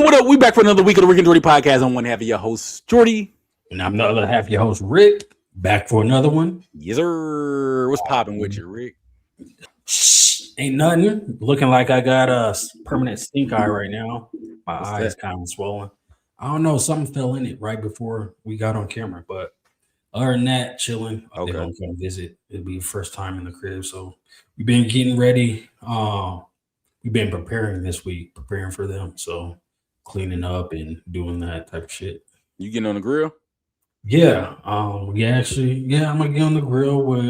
What up? We back for another week of the Rick and Jordy Podcast. I'm one half of your host, Jordy. And I'm the other half of your host, Rick. Back for another one. Yes, sir. What's popping with you, Rick? Ain't nothing. Looking like I got a permanent stink eye right now. My What's eye is that? kind of swollen. I don't know. Something fell in it right before we got on camera. But other than that, chilling. Okay. They're going to come visit. It'll be the first time in the crib. So we've been getting ready. We've been preparing this week, preparing for them. So cleaning up and doing that type of shit. You getting on the grill? Yeah. I'm gonna get on the grill with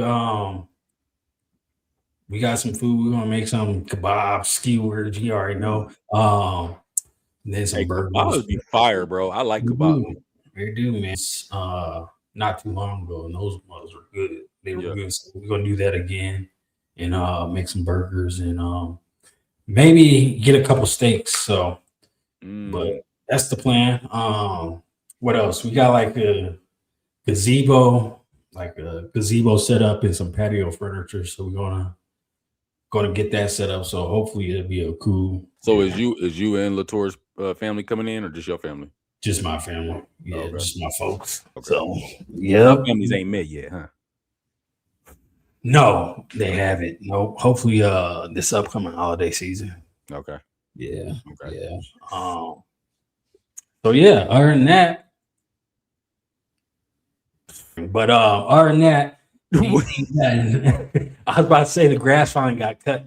we got some food. We're gonna make some kebabs, skewers, you already know. And then some burgers. Kebabs be fire, bro. I like kebabs. They do, man. Not too long ago, and those ones were good. They were good. So we're gonna do that again and make some burgers and maybe get a couple steaks. So but that's the plan. What else? We got like a gazebo set up and some patio furniture. So we're gonna get that set up. So hopefully it'll be a cool. So is you and Latour's family coming in, or just your family? Just my family. Yeah, Okay. just my folks. Okay. So yeah, Families ain't met yet, huh? No, they haven't. No, hopefully this upcoming holiday season. Okay. Yeah. Okay. Yeah. So yeah, other than that. But other than that, I was about to say the grass finally got cut.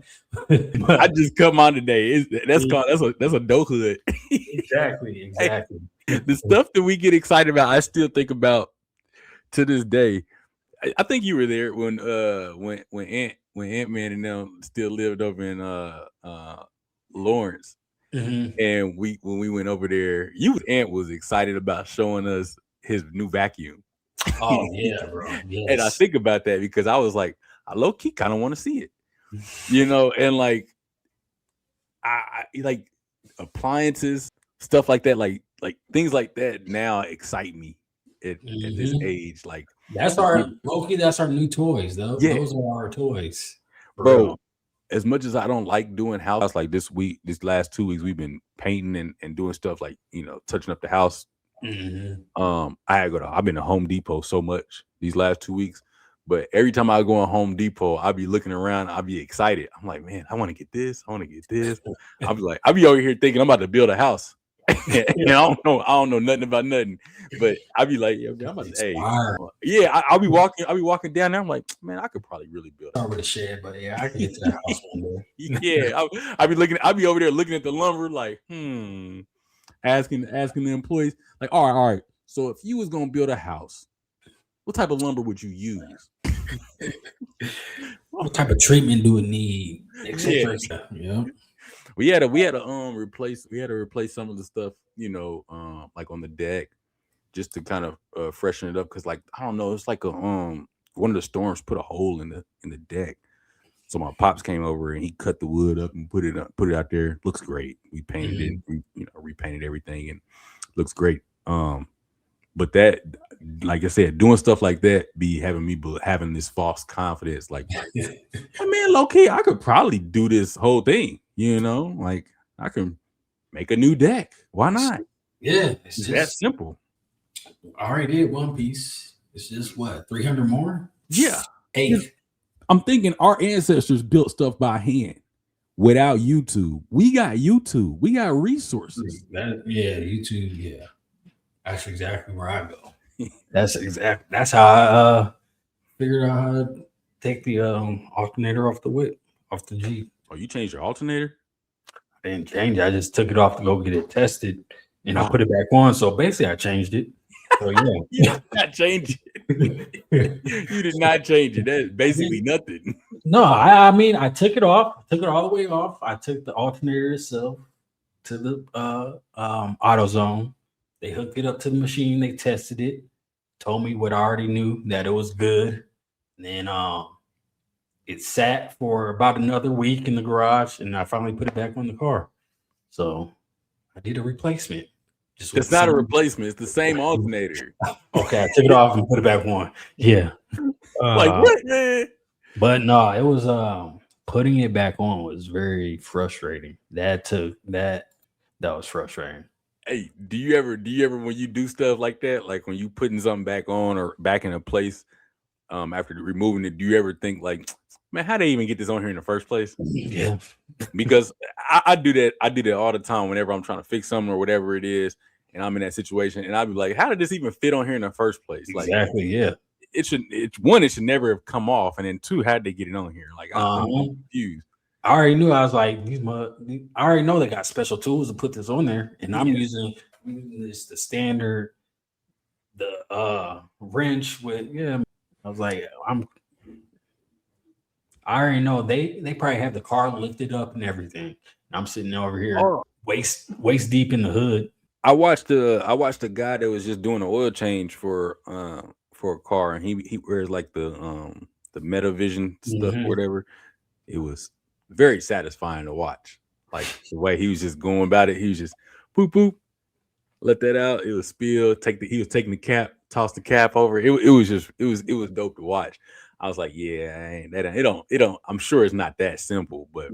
But I just come on today. That's a dope hood. Exactly. The stuff that we get excited about, I still think about to this day. I think you were there when Ant-Man and them still lived over in Lawrence. Mm-hmm. And when we went over there, Ant was excited about showing us his new vacuum. Oh yeah, bro. Yes. And I think about that because I was like, I low key kind of want to see it, and like I like appliances, stuff like that, like things like that now excite me at this age. Like that's our low-key, that's our new toys, though. Yeah. Those are our toys. Bro. As much as I don't like doing house, like this last 2 weeks, we've been painting and doing stuff like, touching up the house. Mm-hmm. I've been to Home Depot so much these last 2 weeks, but every time I go on Home Depot, I'll be looking around, I'll be excited. I'm like, man, I want to get this. I'll be over here thinking I'm about to build a house. And I don't know nothing about nothing, but I'll be like, I'm about to, I'll be walking down there. I'm like, man, I could probably really build Start with a shed, but yeah, I can get to that house one day. Yeah, I'll be over there looking at the lumber, like, asking the employees, like, all right. So if you was gonna build a house, what type of lumber would you use? What type of treatment do it need? Yeah. We had to replace some of the stuff, like on the deck, just to kind of freshen it up. Cause like, I don't know, it's like one of the storms put a hole in the deck. So my pops came over and he cut the wood up and put it out there. Looks great. We painted it, we repainted everything, and looks great. But that, like I said, doing stuff like that be having me having this false confidence, like, hey man, low key, I could probably do this whole thing. Like I can make a new deck. Why not? Yeah, it's just that simple. I already did one piece. It's just what, 300 more? Yeah. 8. I'm thinking our ancestors built stuff by hand without YouTube. We got YouTube. We got resources. YouTube. Yeah, that's exactly where I go. That's how I figured out how to take the alternator off the Jeep. Oh, you changed your alternator? I didn't change it. I just took it off to go get it tested, and I put it back on. So basically, I changed it. So yeah, you did not change it. You did not change it. That's basically nothing. No, I mean, I took it off. I took it all the way off. I took the alternator itself to the AutoZone. They hooked it up to the machine. They tested it. Told me what I already knew, that it was good. And then it sat for about another week in the garage, and I finally put it back on the car. So I did a replacement. It's not a replacement. It's the same alternator. Okay, I took it off and put it back on. Yeah. Like what, man? But no, it was putting it back on was very frustrating. That was frustrating. Hey, do you ever when you do stuff like that, like when you putting something back on or back in a place, after removing it, do you ever think like, man, how they even get this on here in the first place? Yeah. Because I do that. I do that all the time whenever I'm trying to fix something or whatever it is, and I'm in that situation, and I'd be like, how did this even fit on here in the first place? Exactly. Yeah. It should never have come off, and then two, how did they get it on here? Like I'm confused. I already knew. I was like, I already know they got special tools to put this on there, and I'm using this the standard, the wrench with I was like, I already know they probably have the car lifted up and everything. And I'm sitting over here waist deep in the hood. I watched a guy that was just doing an oil change for a car, and he wears like the Metavision stuff or whatever. It was very satisfying to watch. Like the way he was just going about it. He was just boop boop, let that out. It was spill. He was taking the cap, toss the cap over. It was dope to watch. I was like, yeah, it don't. I'm sure it's not that simple, but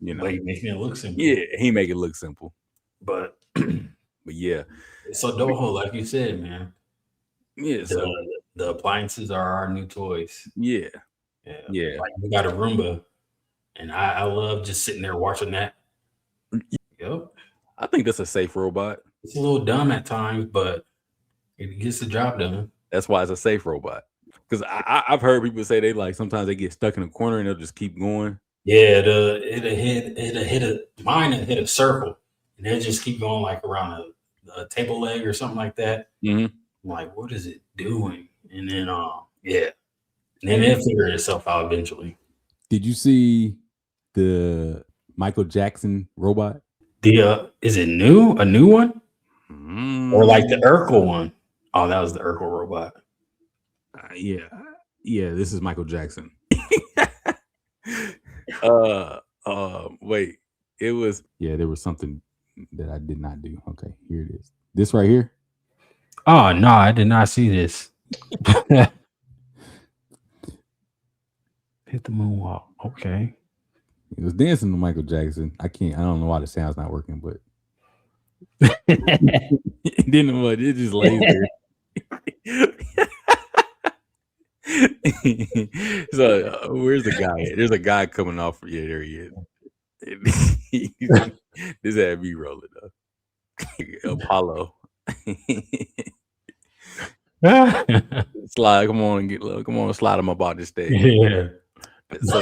you know, but he making it look simple. Yeah, he make it look simple. But yeah. So Doho, like you said, man. Yeah. The appliances are our new toys. Yeah. Like we got a Roomba, and I love just sitting there watching that. Yep. I think that's a safe robot. It's a little dumb at times, but it gets the job done. That's why it's a safe robot. Because I've heard people say sometimes they get stuck in a corner and they'll just keep going. Yeah, it'll hit a circle, and they'll just keep going like around a table leg or something like that. Mm-hmm. I'm like, what is it doing? And then and then it'll figure itself out eventually. Did you see the Michael Jackson robot? Is it new? A new one? Or like the Urkel one? Oh, that was the Urkel robot. Yeah. This is Michael Jackson. Wait. It was. Yeah, there was something that I did not do. Okay, here it is. This right here. Oh no, I did not see this. Hit the moonwalk. Okay. He was dancing to Michael Jackson. I don't know why the sound's not working, but it didn't. What it just lays there. So where's the guy? There's a guy coming off. Yeah, there he is. This had me rolling up. Apollo. Slide, come on, slide him up out this stage. Yeah. So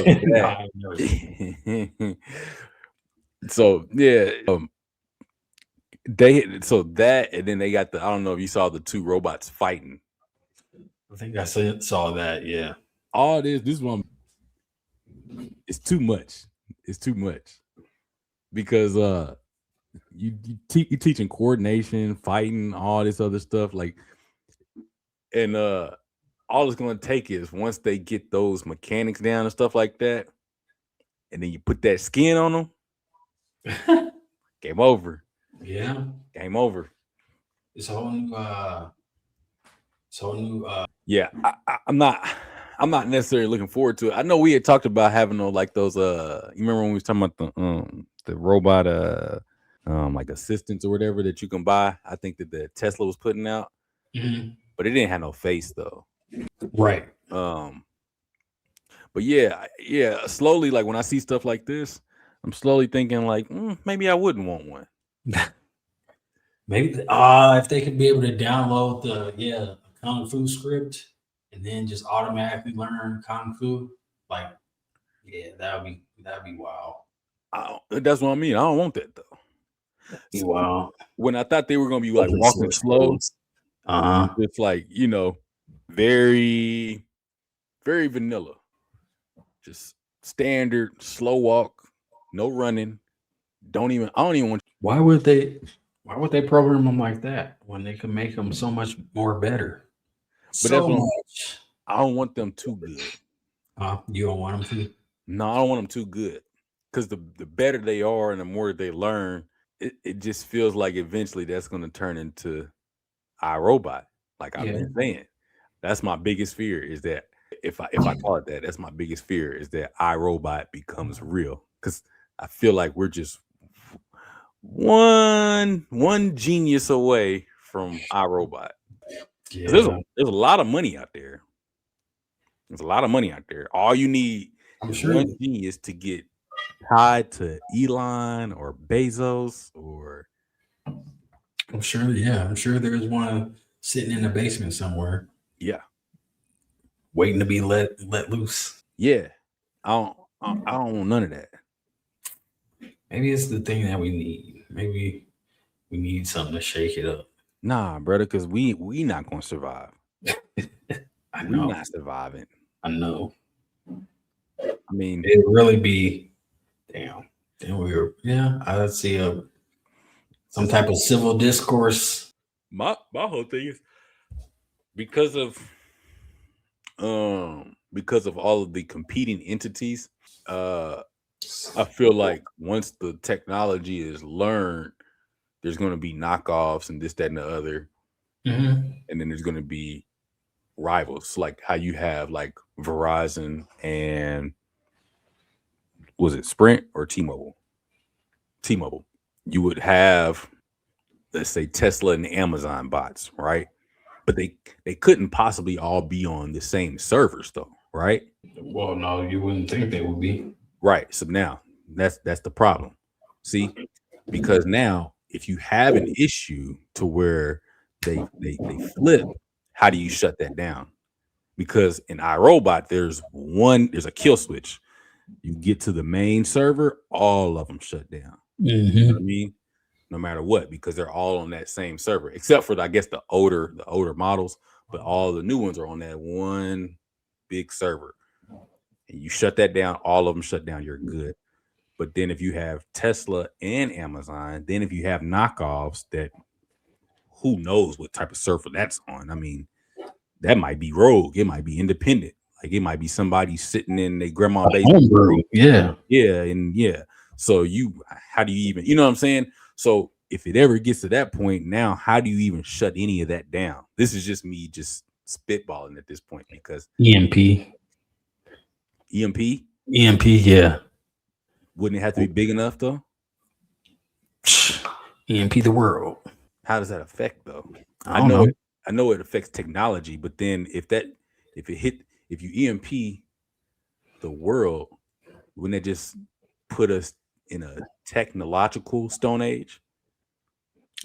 yeah, and then they got I don't know if you saw the two robots fighting. I think I saw that. Yeah. All this one, it's too much. It's too much because you teaching coordination, fighting, all this other stuff like, and all it's going to take is once they get those mechanics down and stuff like that, and then you put that skin on them, game over. Yeah, game over. It's a whole new. Yeah, I'm not necessarily looking forward to it. I know we had talked about having those. You remember when we was talking about the robot like assistants or whatever that you can buy? I think that the Tesla was putting out, but it didn't have no face though. Right. But yeah. Slowly, like when I see stuff like this, I'm slowly thinking like maybe I wouldn't want one. Maybe if they could be able to download the Kung Fu script and then just automatically learn Kung Fu, like that'd be wow. That's what I mean. I don't want that though. Wow. When I thought they were gonna be like walking slow, it's like very, very vanilla, just standard slow walk, no running. I don't even want. Why would they program them like that when they can make them so much more better? But so much. I don't want them too good. You don't want them to? No, I don't want them too good. Because the better they are and the more they learn, it just feels like eventually that's going to turn into iRobot. Like I've been saying, that's my biggest fear is that if I call it that, that's my biggest fear is that iRobot becomes real. Because I feel like we're just one genius away from iRobot. Yeah. There's a lot of money out there. There's a lot of money out there. All you need is one genius to get tied to Elon or Bezos or. I'm sure there's one sitting in the basement somewhere. Yeah. Waiting to be let loose. Yeah. I don't want none of that. Maybe it's the thing that we need. Maybe we need something to shake it up. Nah, brother, because we not gonna survive. I know. We're not surviving. I know. I mean, it'd really be damn. I'd see some type of civil discourse. My whole thing is because of all of the competing entities, I feel like once the technology is learned, there's going to be knockoffs and this, that, and the other. Mm-hmm. And then there's going to be rivals, like how you have like Verizon and was it Sprint or T-Mobile? T-Mobile. You would have, let's say, Tesla and Amazon bots, right? But they couldn't possibly all be on the same servers, though, right? Well, no, you wouldn't think they would be. Right. So now that's the problem. See, because now if you have an issue to where they flip, how do you shut that down? Because in iRobot, there's a kill switch. You get to the main server, all of them shut down. Mm-hmm. You know what I mean? No matter what, because they're all on that same server, except for I guess the older models, but all the new ones are on that one big server. And you shut that down, all of them shut down, you're good. But then if you have Tesla and Amazon, then if you have knockoffs that who knows what type of server that's on. I mean, that might be rogue, it might be independent, like it might be somebody sitting in their grandma's basement. Yeah. So how do you even, you know what I'm saying? So if it ever gets to that point, now how do you even shut any of that down? This is just me just spitballing at this point because EMP, yeah. Wouldn't it have to be big enough though? EMP the world. How does that affect though? I know it affects technology, but then if you EMP the world, wouldn't it just put us in a technological stone age?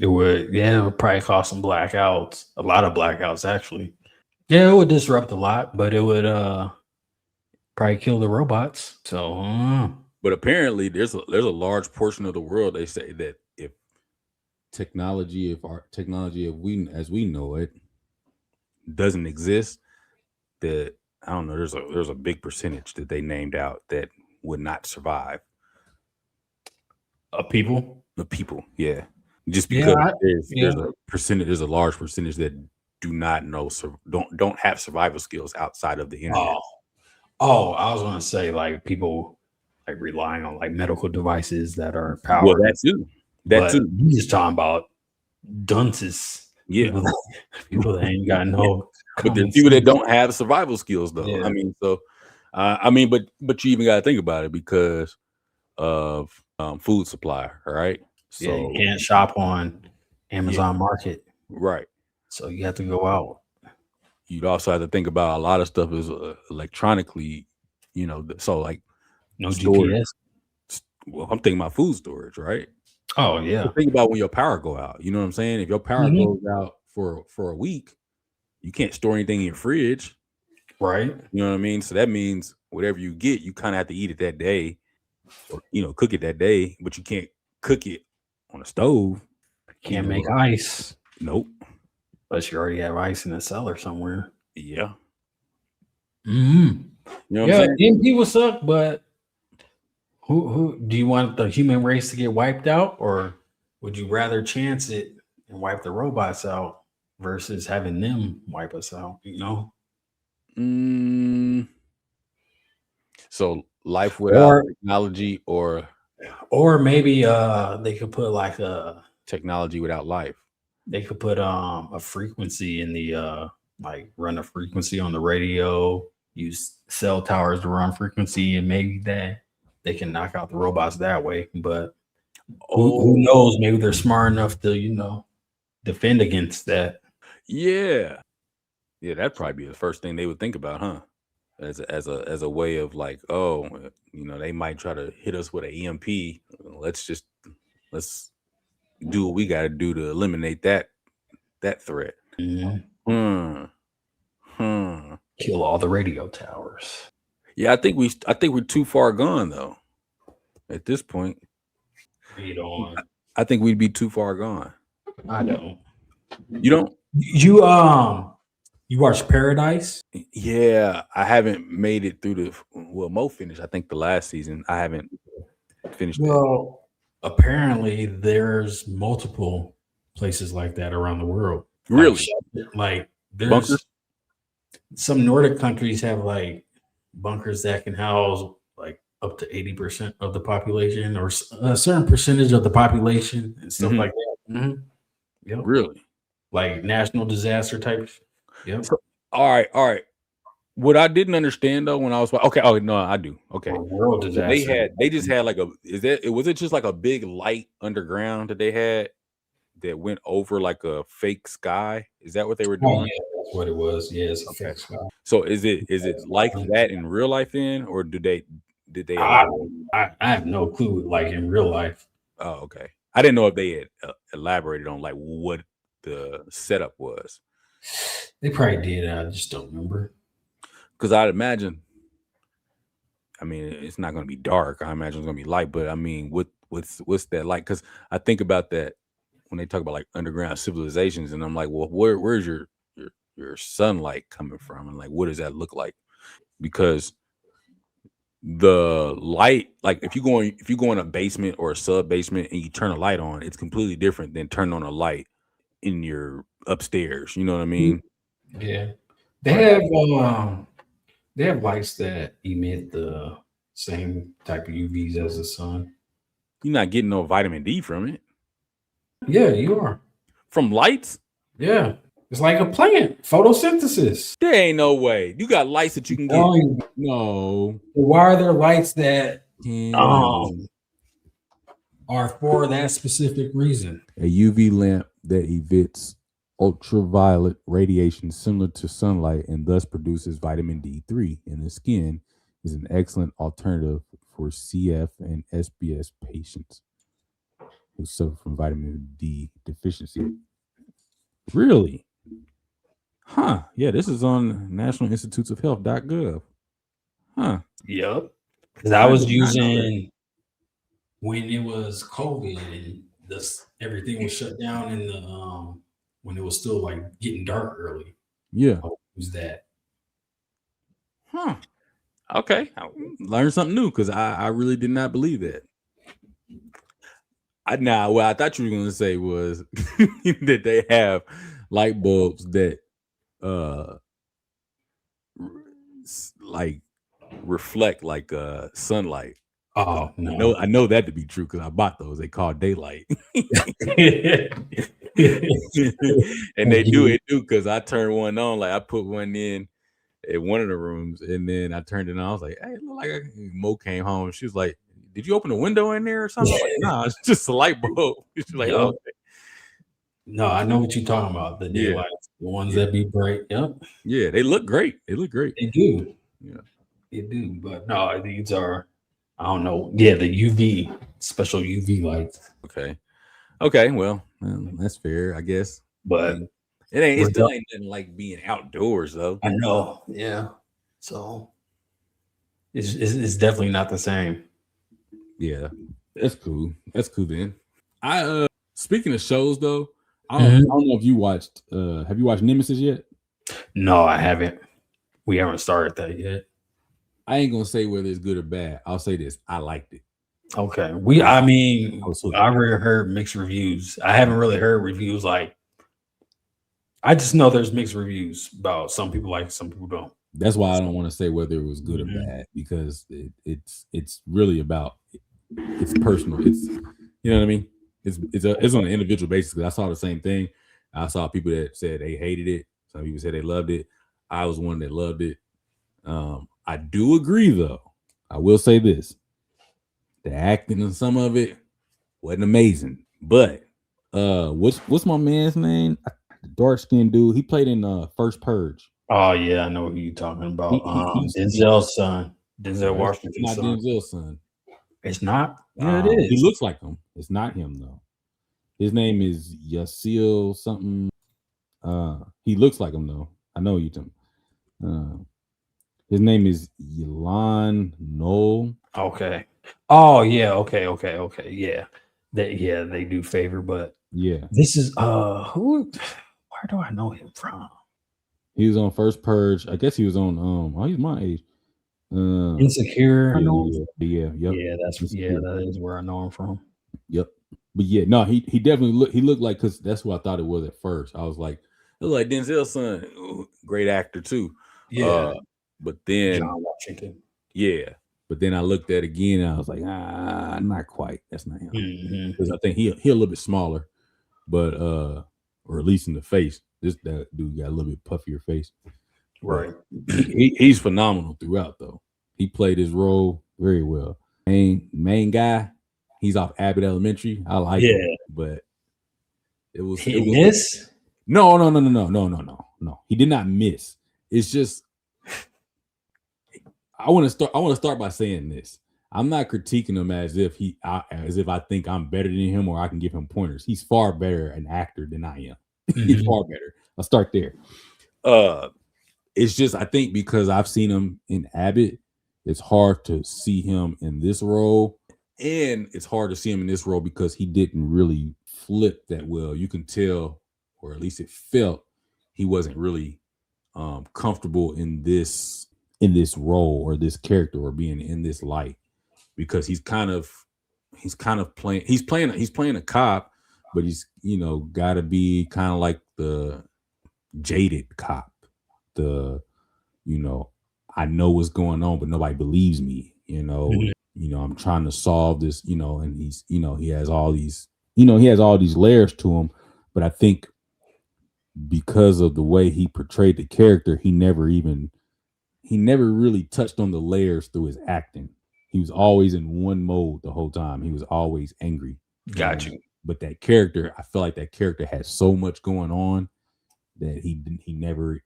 It would, it would probably cause some blackouts, a lot of blackouts actually. Yeah, it would disrupt a lot, but it would probably kill the robots. So, but apparently there's a large portion of the world, they say that if our technology as we know it doesn't exist, that I don't know, there's a big percentage that they named out that would not survive. The people, yeah. Just because there's a large percentage that do not know, don't have survival skills outside of the internet. Oh, I was going to say like people like relying on like medical devices that are powered. Well, that too. You just talking about dunces. Yeah, people that ain't got no. But there's people that don't have survival skills though. Yeah. I mean, so but you even got to think about it because of food supply, right? So you can't shop on Amazon Market, right? So you have to go out. You'd also have to think about a lot of stuff is electronically, so like no storage. GPS. Well, I'm thinking about food storage, right? Oh yeah. So think about when your power go out. You know what I'm saying? If your power goes out for a week, you can't store anything in your fridge, right? You know what I mean? So that means whatever you get, you kind of have to eat it that day, or cook it that day. But you can't cook it on a stove. Can't make ice. Nope. Unless you already have ice in the cellar somewhere. Yeah. Mm-hmm. You know what I'm saying? EMP will suck, but who do you want the human race to get wiped out, or would you rather chance it and wipe the robots out versus having them wipe us out? So life without technology, or maybe they could put like a technology without life. They could put a frequency in the like run a frequency on the radio, use cell towers to run frequency, and maybe that they can knock out the robots that way. But Who knows? Maybe they're smart enough to, defend against that. Yeah. Yeah, that'd probably be the first thing they would think about, huh? As a way of like, they might try to hit us with an EMP. Let's do what we got to do to eliminate that threat. Mm-hmm. Kill all the radio towers. Yeah, I think we're too far gone though. At this point, read on. I think we'd be too far gone. I don't. You don't? You watch Paradise? Yeah, I haven't made it through Mo finished. I think the last season. I haven't finished. Well, apparently there's multiple places like that around the world. Really? Like there's bunkers? Some Nordic countries have like bunkers that can house like up to 80% of the population or a certain percentage of the population and stuff like that. Mm-hmm. Yep. Really? Like national disaster types. Yep. So, all right. What I didn't understand though when I was okay, no, I do. Okay. World disaster. So they just had like was it just like a big light underground that they had that went over like a fake sky? Is that what they were doing? Oh, yeah, that's what it was. Yeah, it's a fake sky. So is it like that in real life then, or did they? I have no clue. Like in real life. Oh, okay. I didn't know if they had elaborated on like what the setup was. They probably did. I just don't remember. Because I'd imagine. I mean, it's not going to be dark. I imagine it's going to be light. But I mean, what's that like? Because I think about that when they talk about like underground civilizations, and I'm like, well, where's your sunlight coming from, and like, what does that look like? Because the light, like if you go in a basement or a sub basement and you turn a light on, it's completely different than turning on a light in your upstairs. You know what I mean? Yeah, they have lights that emit the same type of UVs as the sun. You're not getting no vitamin D from it. Yeah, you are. From lights? Yeah. It's like a plant, photosynthesis. There ain't no way. You got lights that you can get. No. Why are there lights that are for that specific reason? A UV lamp that emits ultraviolet radiation similar to sunlight and thus produces vitamin D3 in the skin is an excellent alternative for CF and SBS patients who suffer from vitamin D deficiency. Really? Huh. Yeah, this is on National Institutes of Health.gov. Huh. Yep. Because I was using when it was COVID and everything was shut down in the when it was still like getting dark early. Yeah. I used that. Huh. Okay. I learned something new because I really did not believe that. What I thought you were going to say was that they have light bulbs that like reflect like sunlight. Oh no! I know that to be true because I bought those. They call daylight, and they do because I turned one on. Like I put one in one of the rooms, and then I turned it on. I was like, "Hey, it look like Mo came home." She was like, "Did you open a window in there or something?" Like, nah, it's just a light bulb. She's like, "Oh." Okay. No, I know what you're talking about. The daylight, the ones that be bright. Yep. Yeah, they look great. They look great. They do. Yeah, they do. But no, these are, I don't know. Yeah, the UV, special UV lights. Okay. Well, that's fair, I guess. But it still ain't nothing like being outdoors, though. I know. Yeah. So it's definitely not the same. Yeah, that's cool. That's cool then. Speaking of shows though, I don't know if you watched. Have you watched Nemesis yet? No, I haven't. We haven't started that yet. I ain't gonna say whether it's good or bad. I'll say this: I liked it. Okay. I've heard mixed reviews. I haven't really heard reviews like. I just know there's mixed reviews about some people like it, some people don't. That's why I don't want to say whether it was good or bad because it's really about it's personal. It's you know what I mean. It's on an individual basis. Because I saw the same thing. I saw people that said they hated it. Some people said they loved it. I was one that loved it. I do agree, though. I will say this: the acting in some of it Wasn't amazing, but what's my man's name? The dark skinned dude. He played in First Purge. Oh yeah, I know who you're talking about. Denzel's son, Denzel Washington's not son. Denzel's son. It's not. Yeah, it is. He looks like him. It's not him though. His name is Yasil something. He looks like him though. I know you talking. His name is Elon Knoll. Okay. Oh yeah. Okay. Yeah. They do favor, but yeah. This is who? Where do I know him from? He was on First Purge. I guess he was on he's my age. Insecure. Yeah. That is where I know him from. Yep. But yeah, no, he definitely looked like, because that's what I thought it was at first. I was like, it looked like Denzel's son. Ooh, great actor too. Yeah. But then John Washington. Yeah. But then I looked at it again and I was like, not quite. That's not him. Because I think he a little bit smaller, but or at least in the face. That dude got a little bit puffier face. Right. He's phenomenal throughout though. He played his role very well. Main guy, he's off Abbott Elementary. I like him, but it was miss? No. He did not miss. It's just I want to start by saying this. I'm not critiquing him as if I think I'm better than him or I can give him pointers. He's far better an actor than I am. He's far better. I'll start there. It's just, I think because I've seen him in Abbott, it's hard to see him in this role. And it's hard to see him in this role because he didn't really flip that well. You can tell, or at least it felt, he wasn't really comfortable in this role or this character or being in this light, because he's playing a cop, but he's got to be kind of like the jaded cop, I know what's going on but nobody believes me, I'm trying to solve this, and he's he has all these layers to him. But I think because of the way he portrayed the character, he never really touched on the layers through his acting. He was always in one mode the whole time. He was always angry. Got you. But that character, I feel like that character had so much going on that he never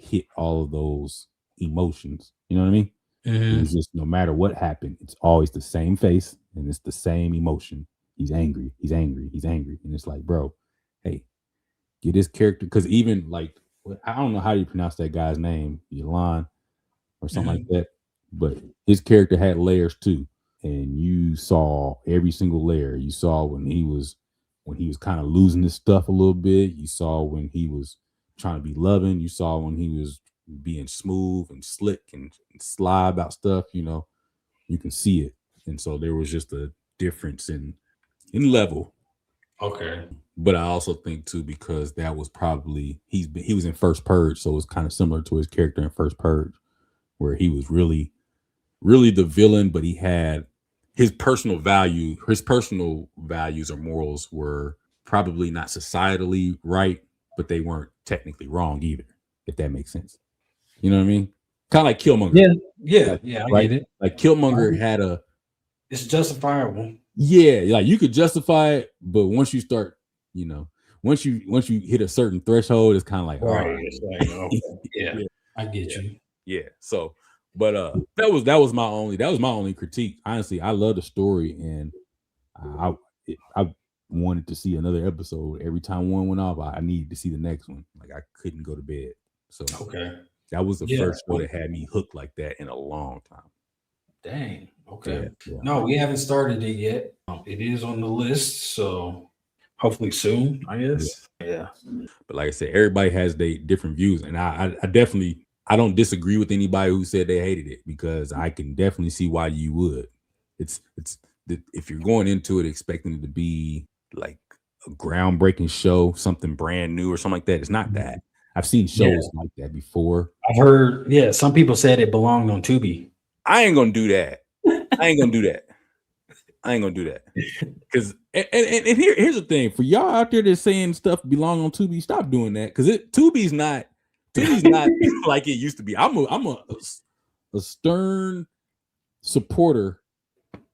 hit all of those emotions. You know what I mean? It was just, no matter what happened, it's always the same face and it's the same emotion. He's angry. And it's like, bro, hey, get this character. Because even like, I don't know how you pronounce that guy's name, Elon or something like that, but his character had layers too, and you saw every single layer. You saw when he was kind of losing his stuff a little bit. You saw when he was trying to be loving. You saw when he was being smooth and slick and sly about stuff. You can see it, and so there was just a difference in level. Okay. But I also think too, because that was probably he was in First Purge, so it was kind of similar to his character in First Purge, where he was really, really the villain, but he had his personal values or morals were probably not societally right, but they weren't technically wrong either, if that makes sense. You know what I mean? Kind of like Killmonger. Yeah, I get it. Like Killmonger had it's justifiable. Yeah, like you could justify it, but once you start, once you hit a certain threshold, it's kind of like, right. Okay. Yeah, I get you. Yeah. So, but that was my only critique. Honestly, I love the story, and I wanted to see another episode. Every time one went off, I needed to see the next one. Like, I couldn't go to bed. So that was the first show that had me hooked like that in a long time. Dang. Okay. Yeah. No, we haven't started it yet. It is on the list, so hopefully soon, I guess. Yeah. But like I said, everybody has their different views, and I definitely, I don't disagree with anybody who said they hated it, because I can definitely see why you would. It's if you're going into it expecting it to be like a groundbreaking show, something brand new or something like that, it's not that. I've seen shows like that before. I've heard, some people said it belonged on Tubi. I ain't gonna do that. I ain't gonna do that. Because here's the thing, for y'all out there that's saying stuff belong on Tubi, stop doing that, because Tubi's not like it used to be. I'm a stern supporter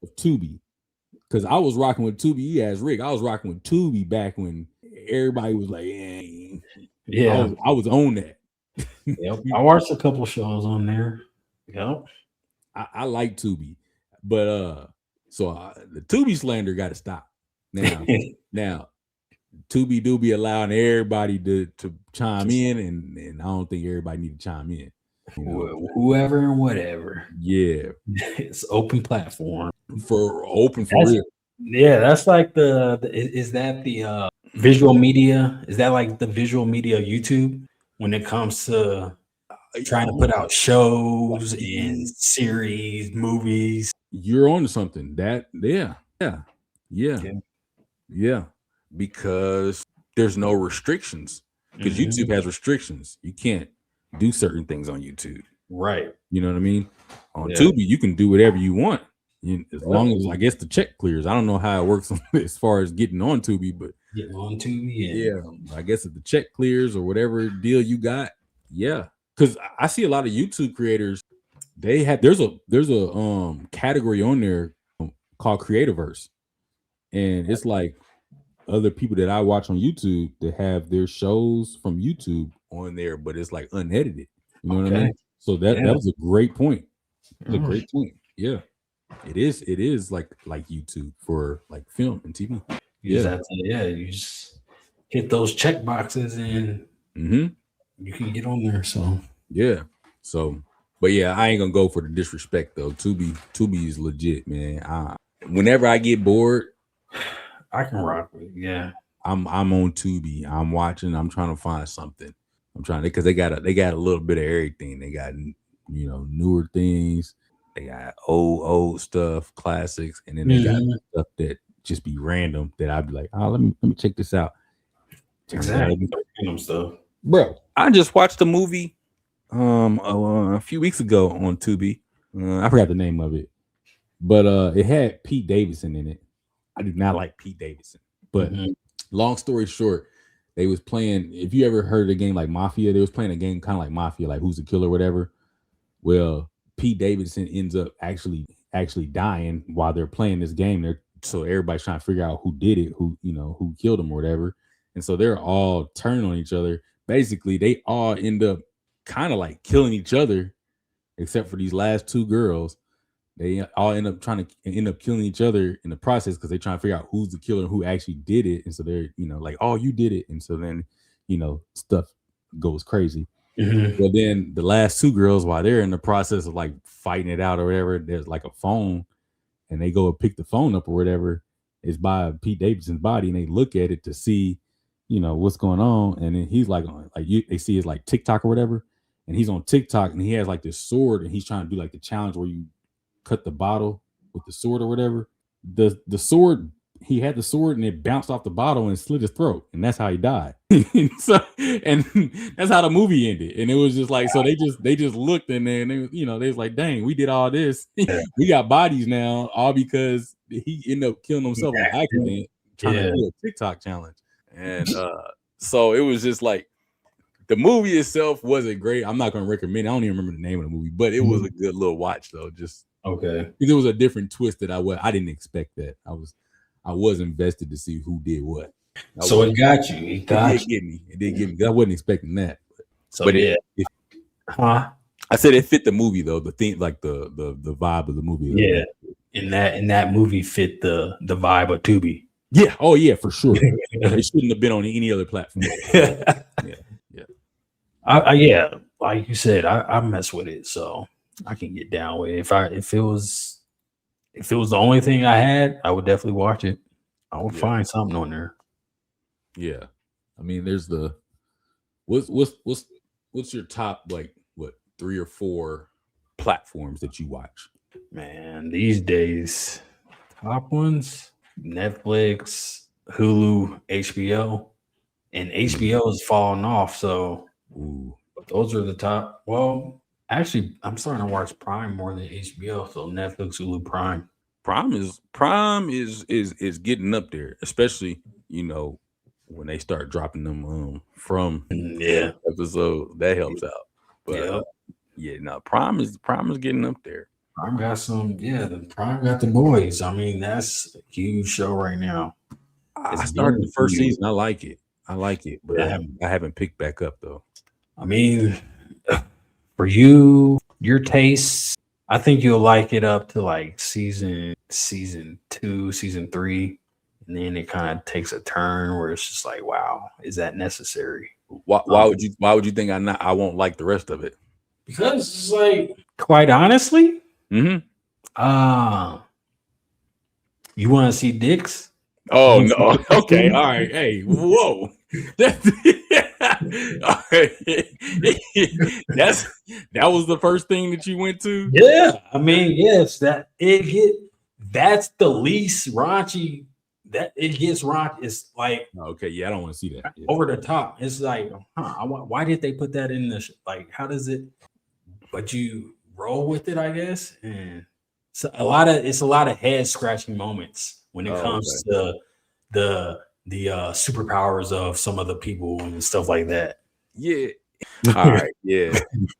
of Tubi. Because I was rocking with Tubi. You asked Rick, I was rocking with Tubi back when everybody was like, yeah, I was on that. Yep. I watched a couple shows on there. Yep. I like Tubi, but the Tubi slander got to stop now. Now, Tubi do be allowing everybody to chime in, and I don't think everybody need to chime in. You know? Whoever and whatever. Yeah, it's open platform for real. Yeah, that's like is that the visual media? Is that like the visual media YouTube when it comes to trying to put out shows and series, movies? You're on to something. Yeah. Because there's no restrictions. Because YouTube has restrictions. You can't do certain things on YouTube. Right. You know what I mean? On Tubi, you can do whatever you want. As long as, I guess, the check clears. I don't know how it works as far as getting on Tubi, but getting on Tubi, yeah. I guess if the check clears or whatever deal you got, yeah. Because I see a lot of YouTube creators. There's a category on there called Creativerse, and it's like other people that I watch on YouTube that have their shows from YouTube on there, but it's like unedited. You know what I mean? So that was a great point. It's a great point. Yeah. It is like YouTube for like film and TV. You just hit those check boxes and you can get on there. So but yeah, I ain't gonna go for the disrespect though. Tubi is legit, man. Whenever I get bored, I can rock with it. Yeah. I'm on Tubi. I'm watching. I'm trying to find something. I'm trying because they got a little bit of everything. They got newer things. They got old stuff, classics, and then they got stuff that just be random that I'd be like, oh, let me check this out. Exactly. Random stuff. Bro, I just watched a movie a few weeks ago on Tubi. I forgot the name of it. But it had Pete Davidson in it. I do not like Pete Davidson. But long story short, they was playing, if you ever heard of a game like Mafia, they was playing a game kind of like Mafia, like Who's the Killer or whatever. Well, Pete Davidson ends up actually dying while they're playing this game. So everybody's trying to figure out who did it, who killed him or whatever. And so they're all turning on each other. Basically, they all end up kind of like killing each other, except for these last two girls. They all end up killing each other in the process because they're trying to figure out who's the killer and who actually did it. And so they're, like, oh, you did it. And so then, stuff goes crazy. But then the last two girls, while they're in the process of like fighting it out or whatever, there's like a phone and they go pick the phone up or whatever. It's by Pete Davidson's body and they look at it to see, what's going on. And then he's like, they see his like TikTok or whatever. And he's on TikTok and he has like this sword and he's trying to do like the challenge where you cut the bottle with the sword or whatever. The sword, he had the sword and it bounced off the bottle and slit his throat, and that's how he died. and that's how the movie ended. And it was just like, so they just looked and then they was like, dang, we did all this. We got bodies now, all because he ended up killing himself on accident trying to do a TikTok challenge. And so it was just like, the movie itself wasn't great. I'm not going to recommend it. I don't even remember the name of the movie, but it was a good little watch though. Just okay. It was a different twist that I didn't expect that. I was invested to see who did what. So it got you. It did get me. I wasn't expecting that. I said it fit the movie though. The theme, like the vibe of the movie. Yeah. And that movie fit the vibe of Tubi. Yeah. Oh yeah, for sure. It shouldn't have been on any other platform. Yeah. Like you said, I mess with it, so I can get down with it. If it was the only thing I had, I would definitely watch it. I would find something on there. Yeah, I mean, there's what's your top like 3 or 4 platforms that you watch? Man, these days, top ones: Netflix, Hulu, HBO, and HBO is falling off. So, but those are the top. Well, actually, I'm starting to watch Prime more than HBO. So Netflix, Hulu, Prime. Prime is getting up there, especially when they start dropping them from episode. That helps out. But Prime is getting up there. Prime got some, Prime got the boys. I mean, that's a huge show right now. I started the first season. I like it, but Yeah. I haven't picked back up though. I mean, for you, your tastes, I think you'll like it up to like season 2, season 3, and then it kind of takes a turn where it's just like, wow, is that necessary? Why would you think I won't like the rest of it? Because it's like, quite honestly, you want to see dicks? Oh no! Okay, all right. Hey, whoa! That was the first thing that you went to. Yeah, I mean, yes, that's the least raunchy. That it gets raunchy. It's like, okay, yeah, I don't want to see that. Over the top. It's like, why did they put that in the like? How does it? But you roll with it, I guess. And so it's a lot of head scratching moments when it comes to the superpowers of some of the people and stuff like that. Yeah. All right. Yeah.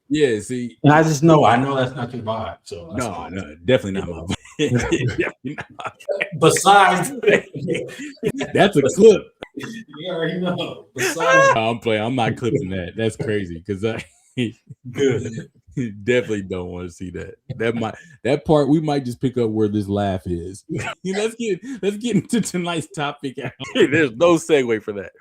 Yeah. See, and I know that's not your vibe. So no, definitely not my vibe. Besides, that's a clip. You already know. Besides, I'm playing. I'm not clipping that. That's crazy because I definitely don't want to see that. That part we might just pick up where this laugh is. Let's get into tonight's topic. There's no segue for that.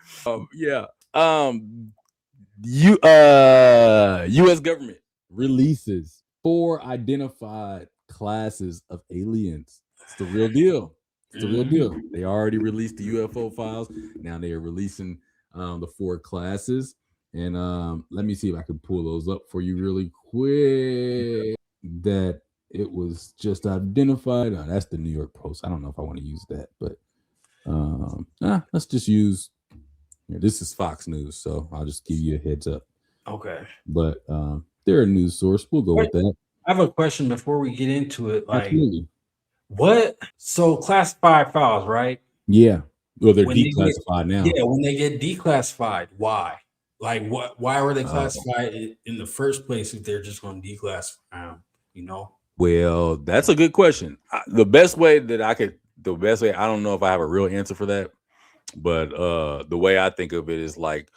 U.S. government releases 4 identified classes of aliens. It's the real deal. They already released the UFO files. Now they are releasing the 4 classes. And let me see if I can pull those up for you really quick. That it was just identified. Oh, that's the New York Post. I don't know if I want to use that, but let's just use. This is Fox News, so I'll just give you a heads up. Okay. But they're a news source. We'll go with that. I have a question before we get into it. Like, absolutely. What? So classified files, right? Yeah. Well, they're declassified now. Yeah, when they get declassified, why? Like, why were they classified in the first place if they're just going to declassify them? Well, that's a good question. The best way, I don't know if I have a real answer for that, but the way I think of it is like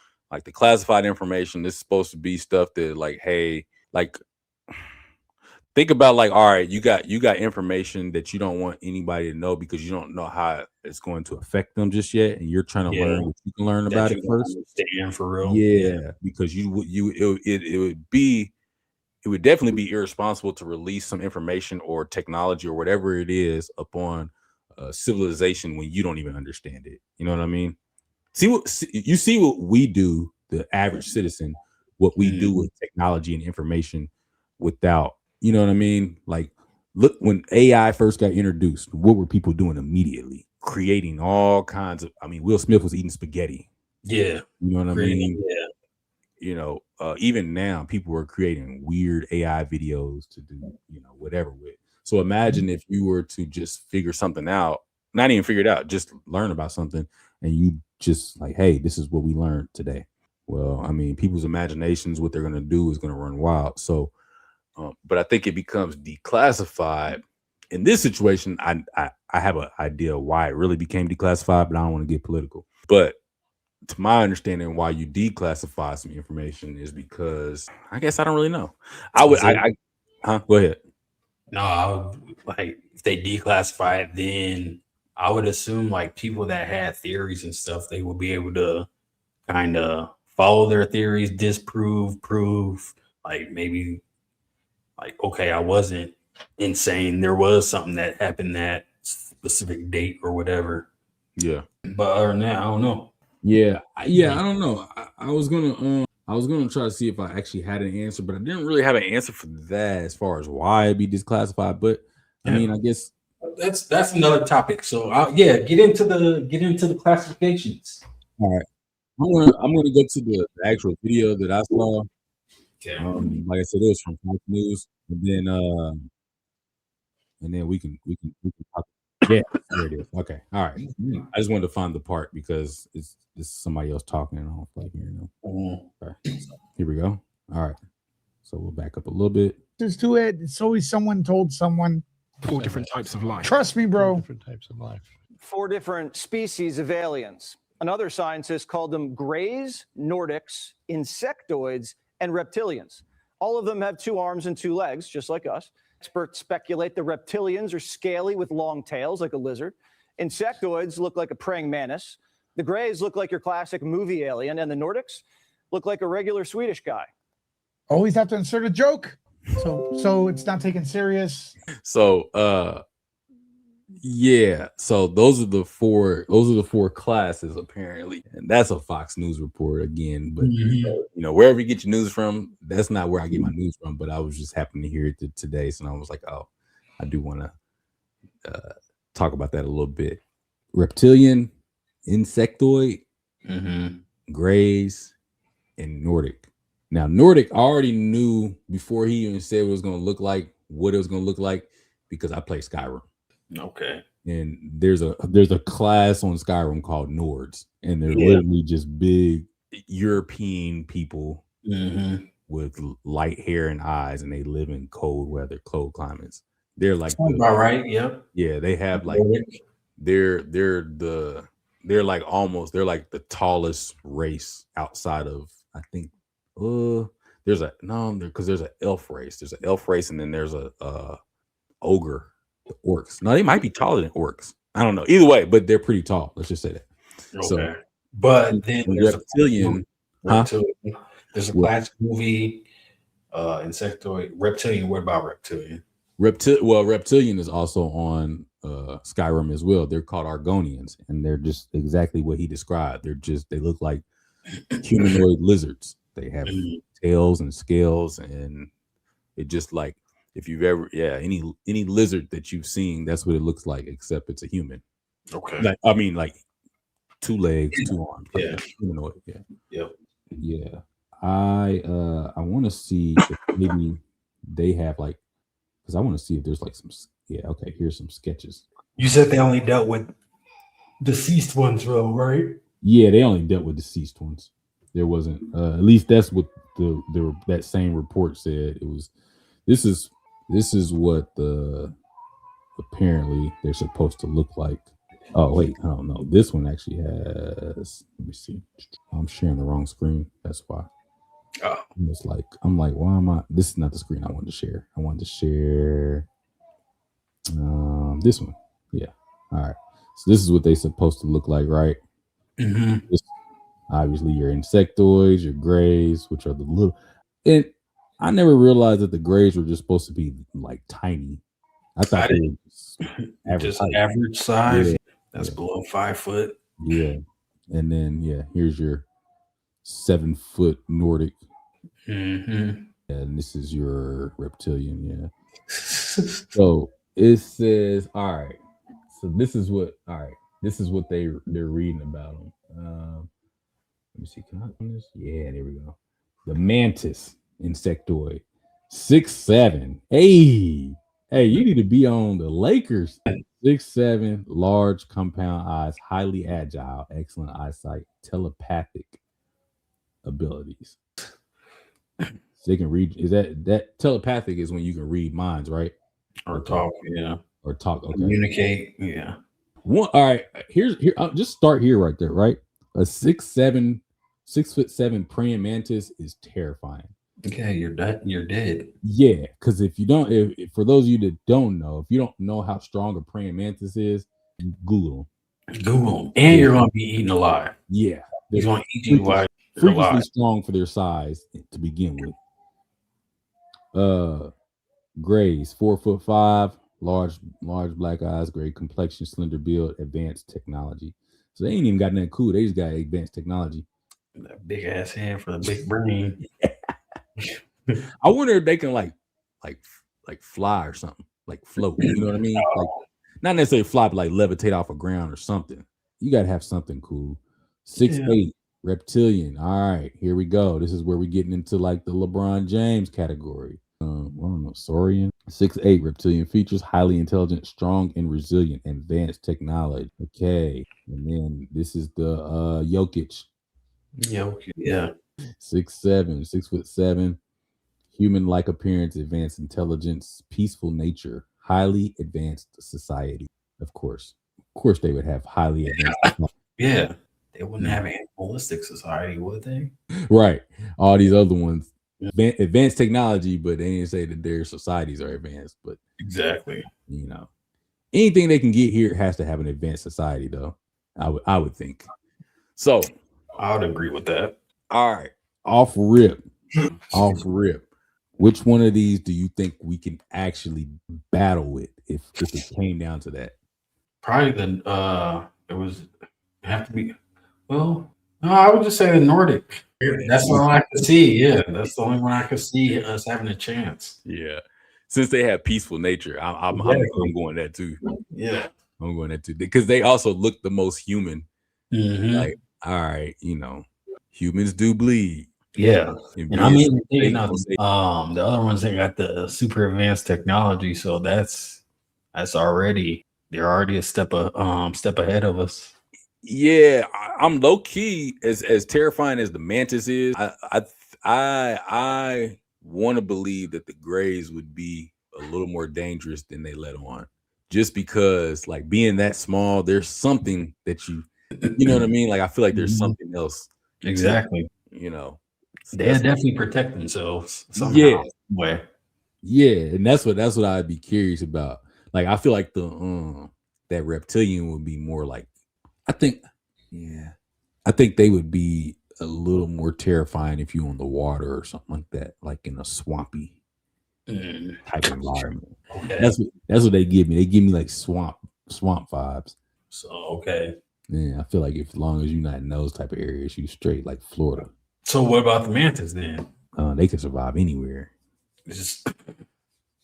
the classified information. This is supposed to be stuff that, like, hey, like, think about, like, all right, you got information that you don't want anybody to know because you don't know how it's going to affect them just yet, and you're trying to learn what you can learn about it first. Understand for real, because it would definitely be irresponsible to release some information or technology or whatever it is upon civilization when you don't even understand it. You know what I mean? See what we do, the average citizen, what we do with technology and information without. You know what I mean? Like, look, when AI first got introduced, what were people doing immediately? Creating all kinds of. I mean, Will Smith was eating spaghetti. Yeah, you know what I mean. Yeah, even now, people are creating weird AI videos to do, whatever with. So imagine if you were to just figure something out, not even figure it out, just learn about something, and you just like, hey, this is what we learned today. Well, I mean, people's imaginations, what they're going to do is going to run wild. So. But I think it becomes declassified in this situation. I have an idea why it really became declassified, but I don't want to get political. But to my understanding, why you declassify some information is because I guess I don't really know. Go ahead. No, like if they declassify it, then I would assume like people that had theories and stuff, they will be able to kind of follow their theories, disprove, prove, like maybe. Like, okay, I wasn't insane. There was something that happened that specific date or whatever. Yeah. But other than that, I don't know. Yeah. I don't know. I was gonna try to see if I actually had an answer, but I didn't really have an answer for that as far as why it'd be disclassified. But I mean, I guess that's another topic. So get into the classifications. All right. I'm gonna go to the actual video that I saw. Okay. Like I said, it was from Fox News, and then we can talk. Yeah, there it is. Okay, all right. I just wanted to find the part because this is somebody else talking, and I don't like hearing them. Okay. Here we go. All right. So we'll back up a little bit. Just to it. It's always someone told someone. 4 different types of life. Trust me, bro. 4 different types of life. 4 different species of aliens. Another scientist called them Greys, Nordics, Insectoids, and Reptilians. All of them have 2 arms and 2 legs, just like us. Experts speculate the reptilians are scaly with long tails like a lizard. Insectoids look like a praying mantis. The Greys look like your classic movie alien, and the Nordics look like a regular Swedish guy. Always have to insert a joke, so it's not taken serious. So yeah, so those are the 4 classes apparently, and that's a Fox News report again. But you know, wherever you get your news from, that's not where I get my news from. But I was just happening to hear it today, so I was like, oh, I do want to talk about that a little bit. Reptilian, insectoid, Greys, and Nordic. Now, Nordic I already knew before he even said what it was going to look like, what it was going to look like, because I play Skyrim. Okay. And there's a class on Skyrim called Nords, and they're literally just big European people with light hair and eyes, and they live in cold climates. They're like about right. Yep. Yeah, they have like they're like almost they're like the tallest race outside of, I think. There's an elf race. There's an elf race, and then there's a ogre, the orcs. No, they might be taller than orcs. I don't know. Either way, but they're pretty tall. Let's just say that. Okay. So, but then there's reptilian. There's a classic movie, insectoid, reptilian. What about reptilian? Reptilian is also on Skyrim as well. They're called Argonians, and they're just exactly what he described. They look like humanoid lizards. They have tails and scales, and it just like if you've ever any lizard that you've seen, that's what it looks like, except it's a human. Okay. Like 2 legs, 2 arms. Yeah. Humanoid. Yeah. Yep. Yeah. I want to see if maybe they have like, because I want to see if there's like some. Yeah. Okay. Here's some sketches. You said they only dealt with deceased ones, though, right? Yeah, they only dealt with deceased ones. There wasn't, at least that's what that same report said. It was, this is what apparently they're supposed to look like. Oh wait, I don't know. This one actually has, let me see. I'm sharing the wrong screen. That's why. Oh. I'm like, why am I, this is not the screen I wanted to share. I wanted to share this one. Yeah. All right. So this is what they're supposed to look like, right? Obviously, your insectoids, your Greys, which are the little. And I never realized that the Greys were just supposed to be like tiny. I thought they were just average size. Yeah. That's below 5 foot. Yeah. And then here's your 7 foot Nordic. And this is your reptilian. Yeah. So it says, all right. So this is what they're reading about them. Let me see. Can I open this? Yeah, there we go. The mantis insectoid, 6'7". Hey, you need to be on the Lakers. 6'7", large compound eyes, highly agile, excellent eyesight, telepathic abilities. So they can read. Is that telepathic is when you can read minds, right? Or talk, yeah. Or talk. Okay. Communicate, yeah. All right. Here. I'll just start here, right there, right? A 6'7" praying mantis is terrifying. Okay, you're dead. Yeah, because if you don't, if for those of you that don't know, if you don't know how strong a praying mantis is, Google them. And you're going to be eaten alive. Yeah, he's going to eat you while you're freakishly alive. Strong for their size to begin with. Greys, 4'5", large black eyes, gray complexion, slender build, advanced technology. So they ain't even got nothing cool. They just got advanced technology. That big ass hand for the big brain. I wonder if they can like fly or something, like float. You know what I mean? Like, not necessarily fly, but like levitate off a ground or something. You gotta have something cool. 6'8", reptilian. All right, here we go. This is where we're getting into like the LeBron James category. I don't know, Saurian. 6'8", reptilian features, highly intelligent, strong, and resilient, advanced technology. Okay, and then this is the Jokic. Yeah. 6'7", 6'7", human-like appearance, advanced intelligence, peaceful nature, highly advanced society. Of course, they would have highly advanced. Yeah, they wouldn't have an animalistic society, would they? Right. All these other ones, advanced technology, but they didn't say that their societies are advanced. But exactly, anything they can get here has to have an advanced society, though. I would think. So I would agree with that. All right, off rip. Which one of these do you think we can actually battle with if it came down to that? Probably have to be. Well, no, I would just say the Nordic. That's the one I could see. Yeah, that's the only one I could see us having a chance. Yeah, since they have peaceful nature, I'm going that too. Yeah, I'm going that too because they also look the most human. Mm-hmm. Like, all right, humans do bleed. Yeah, and I mean, the other ones they got the super advanced technology, so that's already they're already a step ahead of us. Yeah, I'm low key as terrifying as the mantis is. I want to believe that the Greys would be a little more dangerous than they let on, just because like being that small, there's something that you know what I mean. Like I feel like there's something else. Exactly. They definitely protect themselves somehow. Yeah. Way. Yeah, and that's what I'd be curious about. Like I feel like that reptilian would be more like I think they would be a little more terrifying if you on the water or something like that, like in a swampy type environment. Okay. That's what they give me. They give me like swamp vibes. So okay. Yeah, I feel like as long as you're not in those type of areas, you straight like Florida. So what about the mantis then? They can survive anywhere. They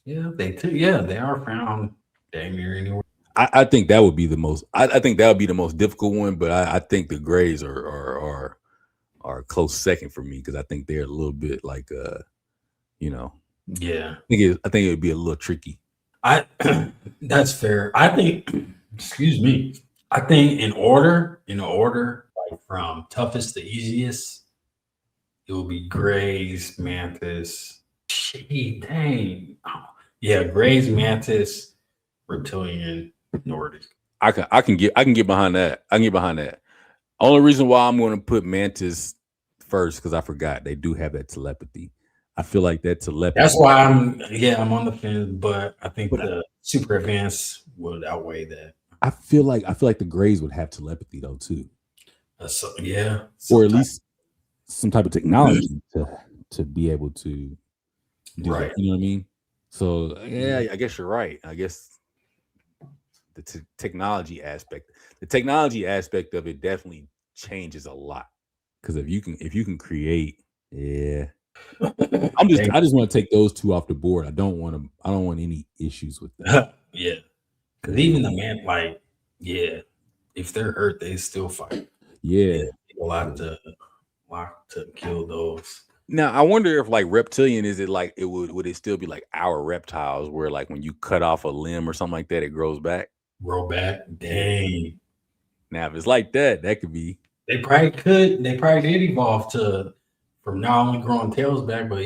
are found damn near anywhere. I think that would be the most. I think that would be the most difficult one, but I think the Greys are a close second for me because I think they're a little bit like Yeah. I think it would be a little tricky. That's fair. I think. Excuse me. I think in order, like from toughest to easiest, it will be Greys, mantis. Gee, dang. Oh, yeah, Greys, mantis, reptilian, Nordic. I can get behind that. I can get behind that. Only reason why I'm going to put mantis first because I forgot they do have that telepathy. I feel like that telepathy. That's why I'm on the fence, but I think the super advanced would outweigh that. I feel like the Greys would have telepathy though too. Or at least some type of technology to be able to do right. That, you know what I mean? So yeah, I guess you're right. I guess the technology aspect of it definitely changes a lot because if you can create, I just want to take those two off the board. I don't want any issues with that. Yeah. Because even the man, like, if they're hurt, they still fight. Yeah. A lot to kill those. Now, I wonder if like reptilian, is it like would it still be like our reptiles where like when you cut off a limb or something like that, it grows back? Grow back? Dang. Now, if it's like that could be. They probably could. They probably did evolve from not only growing tails back, but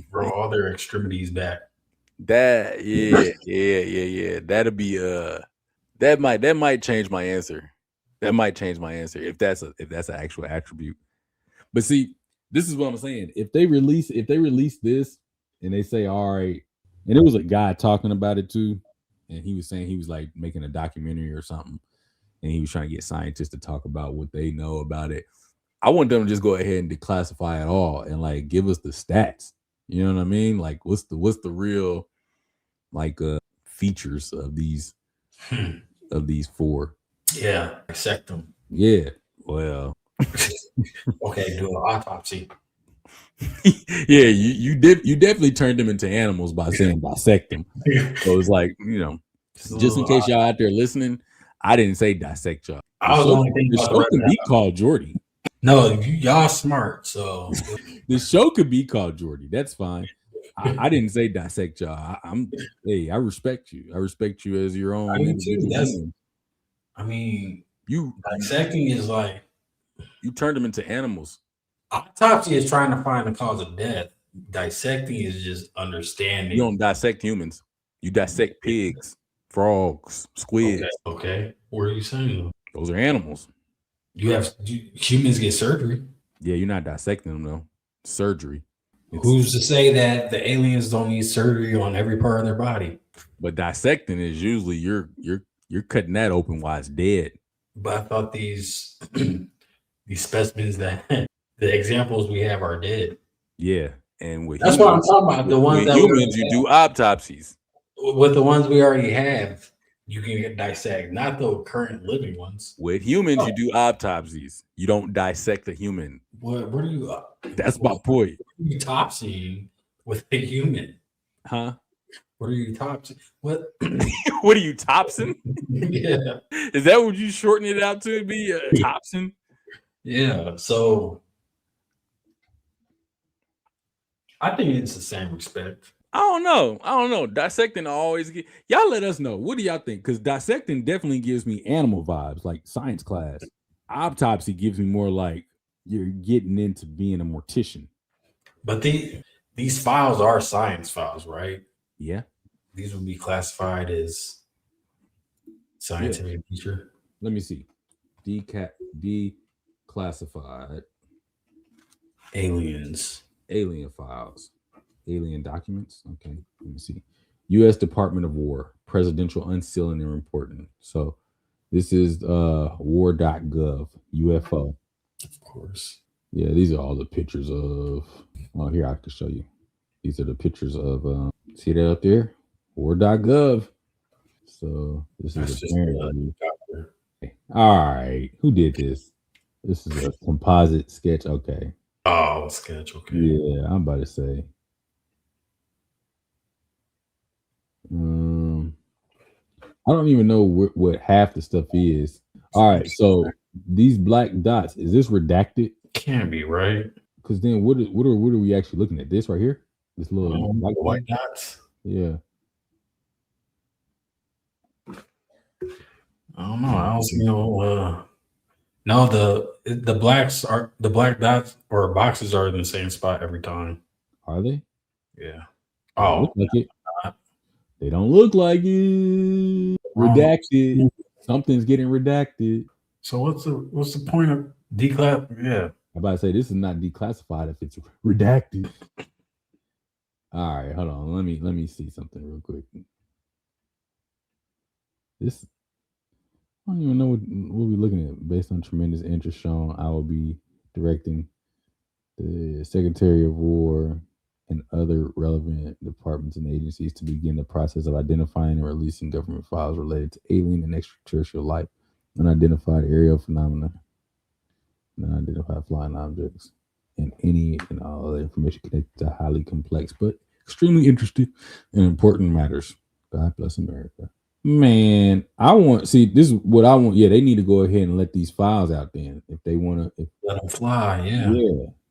grow all their extremities back. That that'll be that might change my answer. That might change my answer if that's an actual attribute. But see, this is what I'm saying. If they release this and they say, all right, and it was a guy talking about it too, and he was saying he was like making a documentary or something, and he was trying to get scientists to talk about what they know about it. I want them to just go ahead and declassify it all and like give us the stats. You know what I mean? Like what's the real like features of these four? Yeah, dissect them. Yeah. Well. Okay, do an autopsy. Yeah, you definitely turned them into animals by saying dissect them. So it's like, just in case y'all out there listening, I didn't say dissect y'all. The show can be called Jordy. No, y'all smart. So the show could be called Jordy. That's fine. I didn't say dissect y'all. I respect you. I respect you as your own. I mean, you dissecting is like you turned them into animals. Autopsy is trying to find the cause of death. dissecting is just understanding. You don't dissect humans. You dissect pigs, frogs, squids. Okay. What are you saying? Those are animals. Humans get surgery. Yeah, you're not dissecting them though. Surgery. Who's to say that the aliens don't need surgery on every part of their body? But dissecting is usually you're cutting that open while it's dead. But I thought these specimens that the examples we have are dead. Yeah, and with that's humans, what I'm talking about. The ones that humans, you do autopsies. With the ones we already have, you can get dissect, not the current living ones. With humans, you do autopsies. You don't dissect a human. What are you? That's my point. What are you autopsying with a human? Huh? What are you autopsying? What? What are you topsing? Yeah. Is that what you shorten it out to be? Topsing? Yeah. So I think it's the same respect. I don't know. Dissecting always y'all let us know. What do y'all think? Because dissecting definitely gives me animal vibes, like science class. Autopsy gives me more like you're getting into being a mortician. But these files are science files, right? Yeah. These would be classified as scientific nature. Let me see. Declassified alien files. Alien documents. Okay, let me see. U.S. Department of War, presidential unsealing and reporting. So this is war.gov, UFO. Of course. Yeah, these are all the pictures of. Oh, here I can show you. These are the pictures of. See that up there? War.gov. So this is apparently. All right, who did this? This is a composite sketch. Okay. Oh, sketch. Okay. Yeah, I'm about to say. I don't even know what half the stuff is. All right, so these black dots, is this redacted? Can't be, right? Because then what are we actually looking at? This right here? This little white dots? Yeah. I don't know. I don't see no no, the black dots or boxes are in the same spot every time. Are they? Yeah. Oh, like it. They don't look like it. Redacted. Something's getting redacted. So what's the point of declass? Yeah. I'm about to say this is not declassified if it's redacted. All right, hold on. Let me see something real quick. This I don't even know what we're looking at. Based on tremendous interest shown, I will be directing the Secretary of War and other relevant departments and agencies to begin the process of identifying and releasing government files related to alien and extraterrestrial life, unidentified aerial phenomena, unidentified flying objects, and any and all other information connected to highly complex but extremely interesting and important matters. God bless America. Man, I want see this is what I want. Yeah, they need to go ahead and let these files out then if they want to. Let them fly.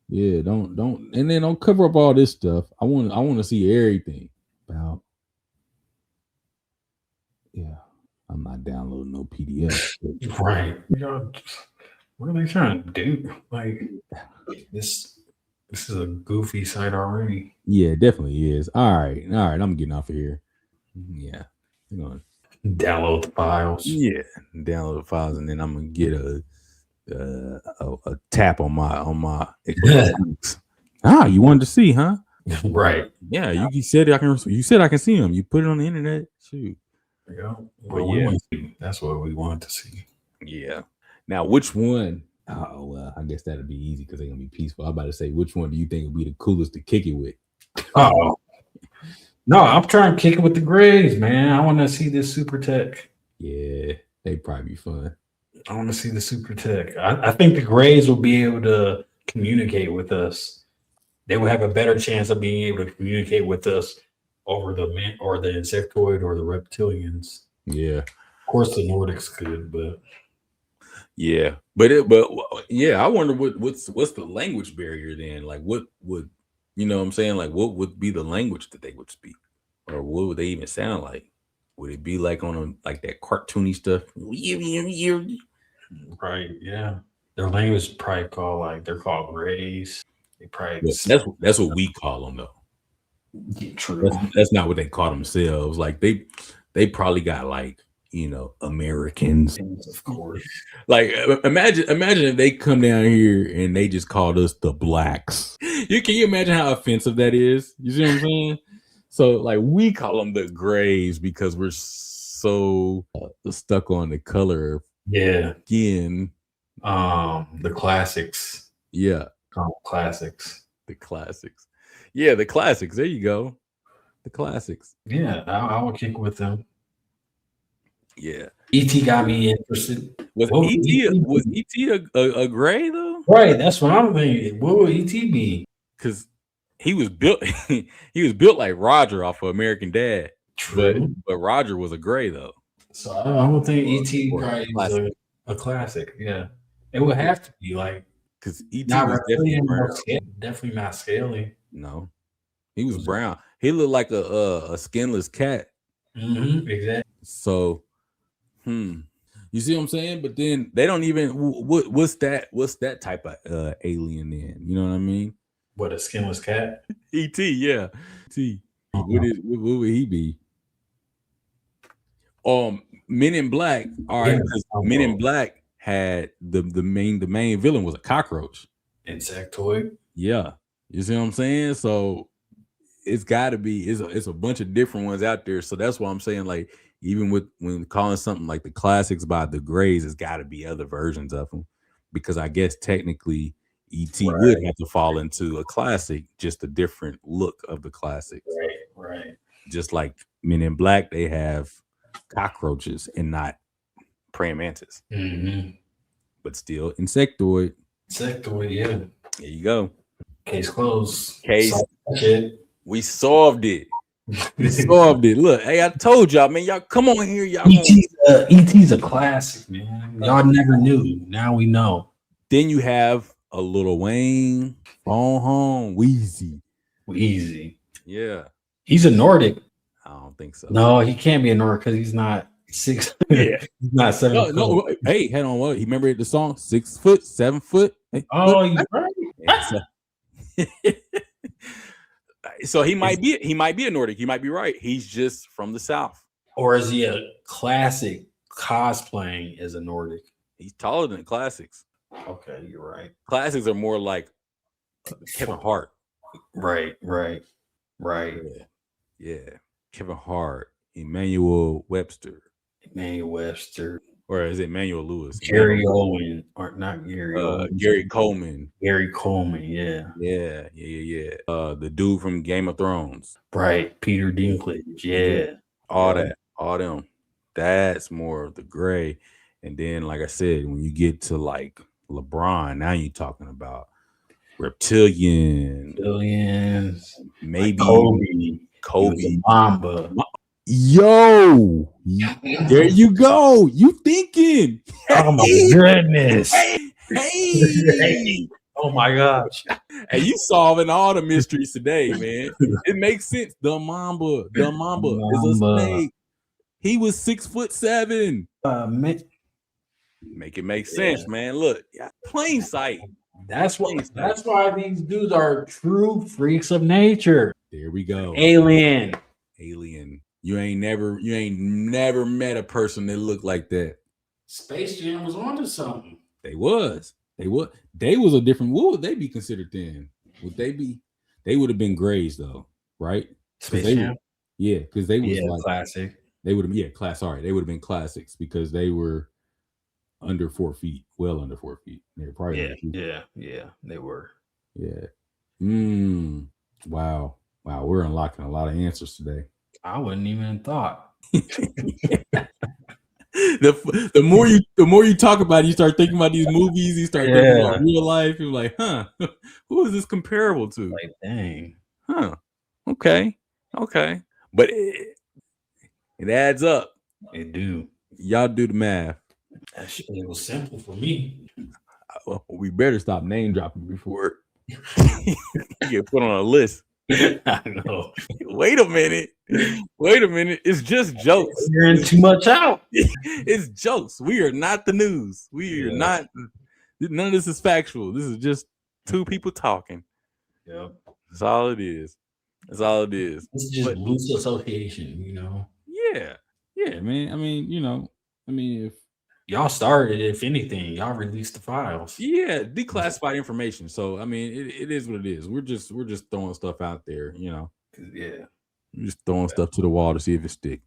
Yeah. Don't and then don't cover up all this stuff. I want to see everything about. Yeah, I'm not downloading no PDF. Right. What are they trying to do? Like this is a goofy site already. Yeah, it definitely is. All right. I'm getting off of here. Yeah, hang on. Download the files. Yeah, download the files, and then I'm gonna get a tap on my. You wanted to see, huh? Right. Yeah, you said I can. You said I can see them. You put it on the internet. Shoot. Yeah. Well, that's what we want to see. Yeah. Now, which one? Oh well, I guess that'd be easy because they're gonna be peaceful. I'm about to say, which one do you think would be the coolest to kick it with? Oh. No, I'm trying to kick it with the Grays, man. I want to see this super tech. Yeah, they'd probably be fun. I want to see the super tech. I think the Grays will be able to communicate with us. They will have a better chance of being able to communicate with us over the insectoid or the reptilians. Yeah. Of course, the Nordics could, but yeah, I wonder what's the language barrier then? Like, what would you know what I'm saying? Like, what would be the language that they would speak? Or what would they even sound like? Would it be like on like that cartoony stuff? Right, yeah. Their language is probably they're called Grays. They probably that's what we call them though. Yeah, true. That's not what they call themselves. Like they probably got like, Americans, of course. Like imagine if they come down here and they just called us the blacks. Can you imagine how offensive that is? You see what I'm saying? So like we call them the grays because we're so stuck on the color. Yeah. Skin. The classics. Yeah. Classics. The classics. Yeah, the classics. There you go. The classics. Yeah, I will kick with them. Yeah. E.T. got me interested. Was E.T. a gray though? Right, that's what I'm thinking. What would E.T. be? Because he was built like Roger off of American Dad. True. But Roger was a gray though. So I don't think E.T. is a classic. Yeah. It would have to be like, because E.T. was definitely brown. Definitely not scaly. No. He was brown. He looked like a skinless cat. Mm-hmm, exactly. So you see what I'm saying? But then they don't even what's that type of alien then? You know what I mean? What, a skinless cat? E.T., yeah. E.T. What would he be? Men in Black. All right, because Men in Black had the main villain was a cockroach. Insectoid. Yeah. You see what I'm saying? So it's gotta be it's a bunch of different ones out there. So that's why I'm saying, like, even when calling something like the classics by the Grays, it's got to be other versions of them, because I guess technically E.T. would have to fall into a classic, just a different look of the classics. Right. Just like Men in Black, they have cockroaches and not praying mantis, but still insectoid. Insectoid, yeah. There you go. Case closed. We solved it. We solved it. Look, hey, I told y'all, man. Y'all come on here. Y'all E.T.'s a classic, man. Y'all never knew. Now we know. Then you have a Lil Wayne, Phone Home, Wheezy. Yeah. He's a Nordic. I don't think so. No, he can't be a Nordic because he's not 6. He's not 7. No. Hey, hold on. What? You remember the song 6 foot, 7 foot? You're right. So he might be a Nordic. You might be right. He's just from the South. Or is he a classic cosplaying as a Nordic? He's taller than the classics. Okay, you're right. Classics are more like Kevin Hart. Right. Yeah. Kevin Hart, Emmanuel Webster. Or is it Emmanuel Lewis? Gary Owen, or not Gary Owen. Gary Coleman. Yeah. The dude from Game of Thrones. Right. Peter Dinklage. Yeah. All them. That's more of the gray. And then, like I said, when you get to like LeBron, now you're talking about reptilians. Maybe like Kobe. Mamba. Yo, there you go. You thinking? Oh my goodness. Hey. Oh my gosh. Hey, you solving all the mysteries today, man. It makes sense. The Mamba is a snake. He was 6'7". Make it make sense, man. Look, plain sight. That's why these dudes are true freaks of nature. There we go. Alien. You ain't never met a person that looked like that. Space Jam was onto something. They was a different. What would they be considered then? Would they be? They would have been grays though, right? Space Jam. Yeah, because they was like classic. They would have class. All right, they would have been classics because they were under 4 feet, well under 4 feet. They were probably they were. Yeah. Wow. We're unlocking a lot of answers today. I wouldn't even thought. The more you talk about it, you start thinking about these movies, you start thinking about real life. You're like, who is this comparable to? Like, dang. Okay. But it adds up. It do. Y'all do the math. That shit was simple for me. We better stop name dropping before you get put on a list. I know. Wait a minute. It's just jokes. You're in too much out. It's jokes. We are not the news. We are not. None of this is factual. This is just two people talking. Yep. That's all it is. That's all it is. It's just loose association, you know. Yeah, man. I mean, if y'all started, if anything, y'all released the files. Yeah, declassified information. So I mean, it is what it is. We're just throwing stuff out there, you know. Yeah, we're just throwing stuff to the wall to see if it sticks.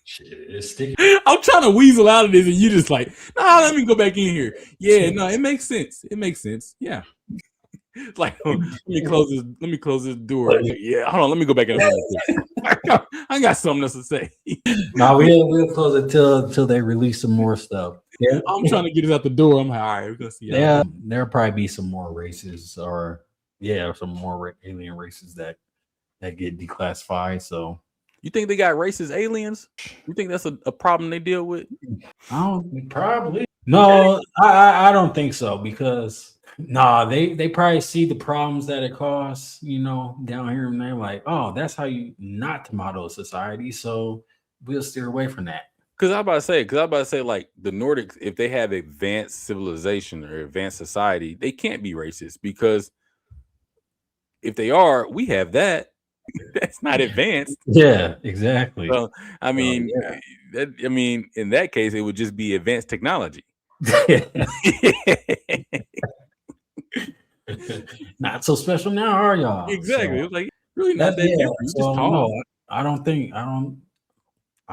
Shit, it's sticky. I'm trying to weasel out of this, and you just like, let me go back in here. Yeah, no, it makes sense. It makes sense. Yeah. It's like, let me close this door. Yeah, hold on, let me go back in. I got something else to say. No, we'll close it till they release some more stuff. Yeah, I'm trying to get it out the door. I'm like, all right, we're gonna see. Yeah, there'll probably be some more races, or some more alien races that get declassified. So, you think they got racist aliens? You think that's a problem they deal with? Probably. No, I don't think so, because they probably see the problems that it causes, you know, down here, and they're like, oh, that's how you not to model a society, so we'll steer away from that. Because I'm about to say, like, the Nordics, if they have advanced civilization or advanced society, they can't be racist, because if they are, we have that. That's not advanced. Yeah, exactly. So, I mean, in that case, it would just be advanced technology. Not so special now, are y'all? Exactly. So, it's like really not that different. So, no, I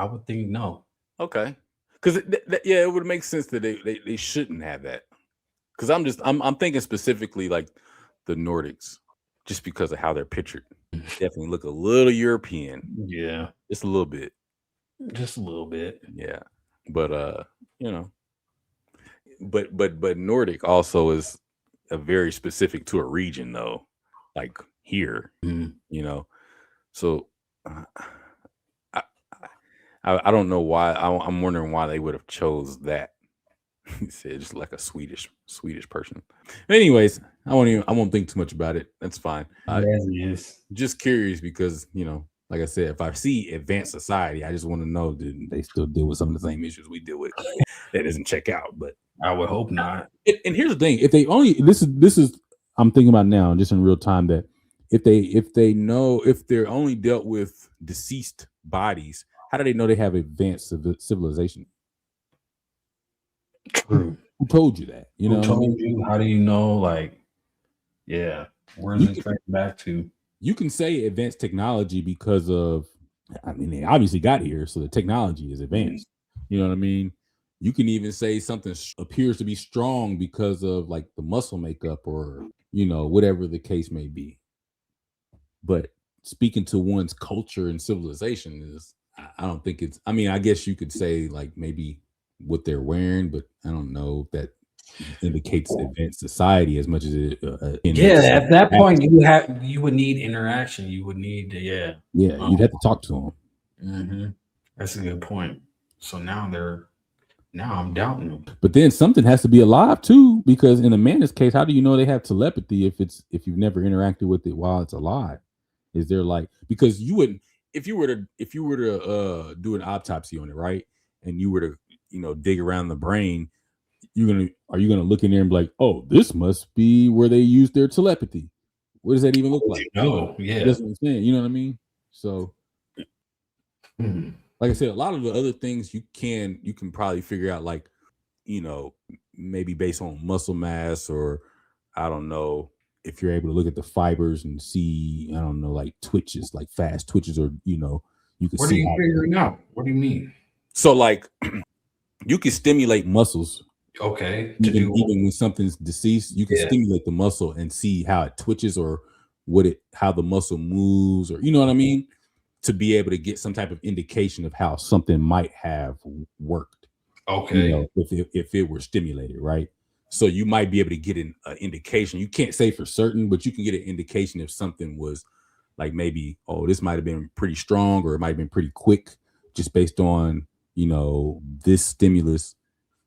would think no. Okay, because it would make sense that they shouldn't have that. Because I'm thinking specifically like the Nordics, just because of how they're pictured. Definitely look a little European. Yeah, just a little bit. Just a little bit. Yeah, but you know, but Nordic also is a very specific to a region, though, like here, you know. So I don't know why. I'm wondering why they would have chose that. He said just like a Swedish person. Anyways, I won't think too much about it. That's fine. Just curious because, you know, like I said, if I see advanced society, I just want to know that they still deal with some of the same issues we deal with. That doesn't check out, but I would hope not. And here's the thing: if they only this is I'm thinking about now, just in real time, that if they're only dealt with deceased bodies, how do they know they have advanced civilization? True. Who told you that? You know, who told you? How do you know? Like, yeah, where's it tracking back to? You can say advanced technology because of, I mean, they obviously got here, so the technology is advanced. You know what I mean? You can even say something appears to be strong because of like the muscle makeup, or, you know, whatever the case may be. But speaking to one's culture and civilization is, I don't think it's, I mean, I guess you could say like maybe what they're wearing, but I don't know if that indicates advanced society as much as it at that point you would need interaction. You would need to you'd have to talk to them. That's a good point. So now I'm doubting them. But then something has to be alive too, because in the Manus case, how do you know they have telepathy if you've never interacted with it while it's alive? Is there like, because you wouldn't, if you were to do an autopsy on it, right, and you were to, you know, dig around the brain, are you gonna look in there and be like, oh, this must be where they use their telepathy? What does that even look like? No, yeah, that's what I'm saying. You know what I mean? So, like I said, a lot of the other things you can probably figure out, like, you know, maybe based on muscle mass, or I don't know, if you're able to look at the fibers and see, I don't know, like twitches, like fast twitches, or, you know, you can see. What are you figuring out? What do you mean? So like you can stimulate muscles. Okay. Even when something's deceased, you can stimulate the muscle and see how it twitches, or how the muscle moves, or, you know what I mean? To be able to get some type of indication of how something might have worked. Okay. You know, if it were stimulated, right? So you might be able to get an indication. You can't say for certain, but you can get an indication if something was like, maybe, oh, this might have been pretty strong, or it might have been pretty quick, just based on, you know, this stimulus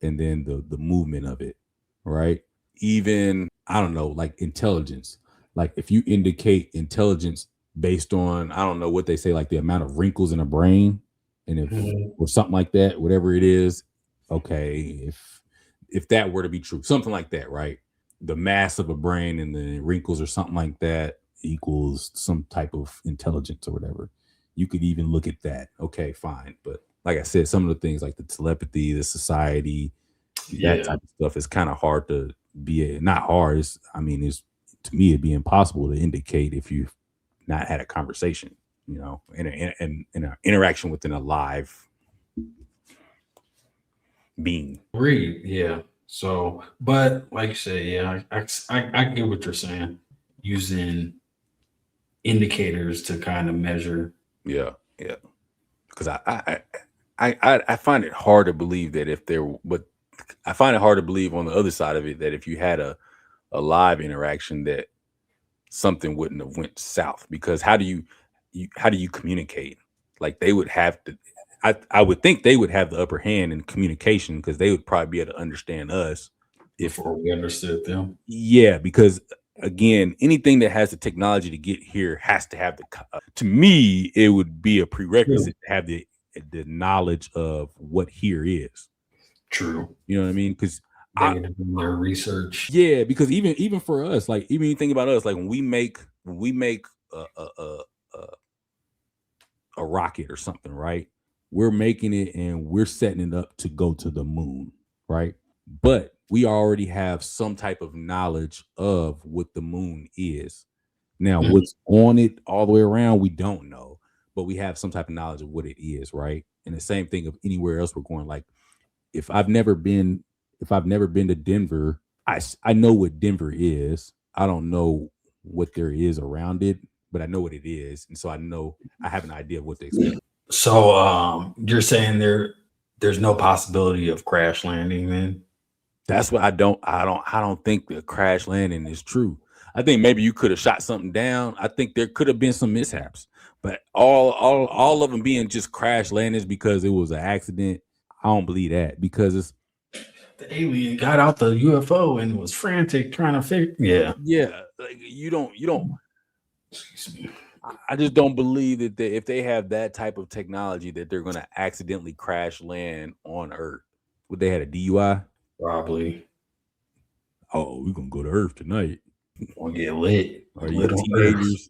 and then the movement of it, right? Even, I don't know, like intelligence. Like if you indicate intelligence based on, I don't know what they say, like the amount of wrinkles in a brain, and or something like that, whatever it is, okay, if that were to be true, something like that, right? The mass of a brain and the wrinkles or something like that, equals some type of intelligence or whatever. You could even look at that. Okay, fine. But like I said, some of the things like the telepathy, the society, that type of stuff is kind of hard to be not hard. It's to me, it'd be impossible to indicate if you've not had a conversation, in an interaction within a live being. Agreed. Yeah. So, but like you said, yeah, I get what you're saying. Using indicators to kind of measure. Yeah. Because I find it hard to believe that but I find it hard to believe on the other side of it that if you had a live interaction that something wouldn't have went south, because how do you communicate? Like they would have to. I would think they would have the upper hand in communication because they would probably be able to understand us before we understood them. Yeah, because again, anything that has the technology to get here has to have to me, it would be a prerequisite to have the knowledge of what here is. True. You know what I mean? Because their research. Yeah, because even for us, like even you think about us, like when we make a rocket or something, right? We're making it and we're setting it up to go to the moon, right? But we already have some type of knowledge of what the moon is. Now, what's on it all the way around, we don't know, but we have some type of knowledge of what it is, right? And the same thing of anywhere else we're going. Like if I've never been to Denver, I know what Denver is. I don't know what there is around it, but I know what it is, and so I have an idea of what to expect. So you're saying there's no possibility of crash landing then? That's what I don't think the crash landing is true. I think maybe you could have shot something down. I think there could have been some mishaps, but all of them being just crash landings because it was an accident, I don't believe that, because it's the alien got out the UFO and was frantic trying to figure. Yeah. Like you don't. Excuse me. I just don't believe that if they have that type of technology that they're going to accidentally crash land on Earth. Would they had a DUI? Probably. Oh, we're going to go to Earth tonight. We'll get lit. Are you teenagers?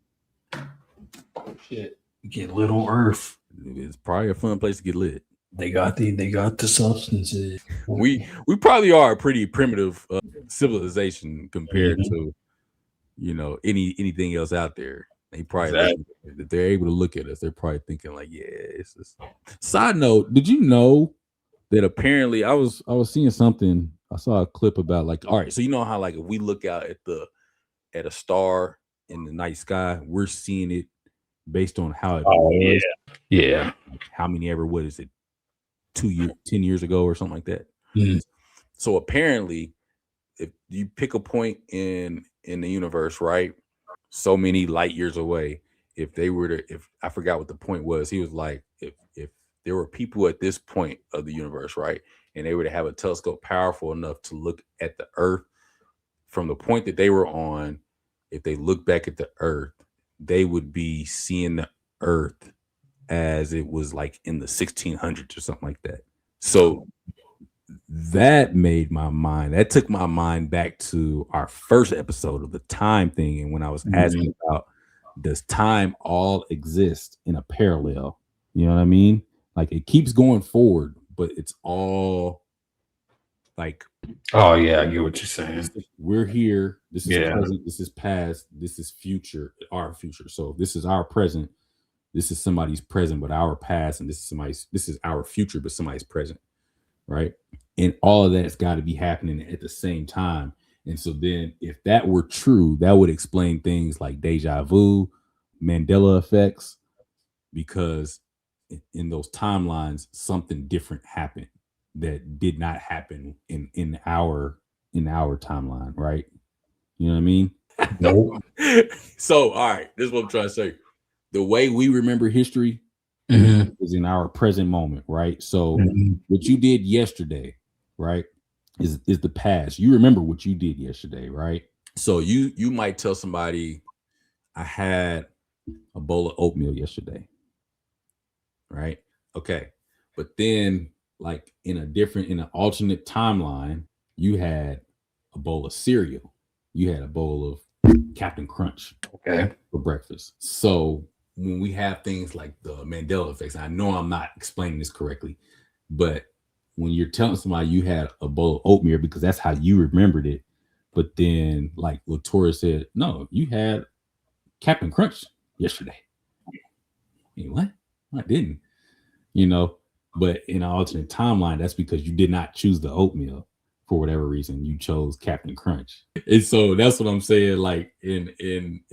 Shit. Get lit on Earth. It's probably a fun place to get lit. They got the substances. We probably are a pretty primitive civilization compared to anything else out there. They probably if they're able to look at us, they're probably thinking like, yeah, it's just. Side note, did you know that apparently I was seeing something, I saw a clip about like, all right, so you know how like if we look out at a star in the night sky, we're seeing it based on how it was. Yeah. Like how many ever, what is it, 10 years ago or something like that. Mm-hmm. So apparently if you pick a point in the universe, right? So many light years away. If I forgot what the point was, he was like, if there were people at this point of the universe, right, and they were to have a telescope powerful enough to look at the Earth from the point that they were on, if they look back at the Earth, they would be seeing the Earth as it was like in the 1600s or something like that. So that took my mind back to our first episode of the time thing. And when I was asking about, does time all exist in a parallel? You know what I mean? Like it keeps going forward, but it's all like, oh yeah, I get what you're saying. We're here. This is present. This is past. This is future. Our future. So this is our present. This is somebody's present, but our past, and this is our future, but somebody's present. Right. And all of that's got to be happening at the same time. And so then if that were true, that would explain things like deja vu, Mandela effects, because in those timelines, something different happened that did not happen in our timeline. Right. You know what I mean? Nope. So, all right, this is what I'm trying to say. The way we remember history is in our present moment, right? So what you did yesterday, right, is the past. You remember what you did yesterday, right? So you might tell somebody, I had a bowl of oatmeal yesterday, right? Okay. But then like in an alternate timeline, you had a bowl of cereal. You had a bowl of Captain Crunch. for breakfast. So when we have things like the Mandela effects, I know I'm not explaining this correctly, but when you're telling somebody you had a bowl of oatmeal because that's how you remembered it, but then like Latoya said, no, you had Captain Crunch yesterday. What? I didn't. But in an alternate timeline, that's because you did not choose the oatmeal for whatever reason. You chose Captain Crunch, and so that's what I'm saying. Like on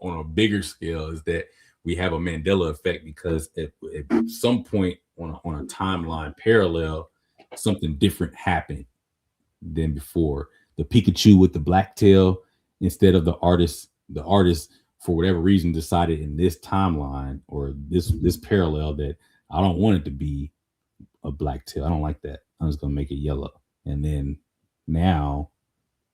a bigger scale, is that we have a Mandela effect because at some point on a timeline parallel, something different happened than before. The Pikachu with the black tail, instead of the artist for whatever reason decided in this timeline or this parallel that I don't want it to be a black tail. I don't like that. I'm just gonna make it yellow. And then now,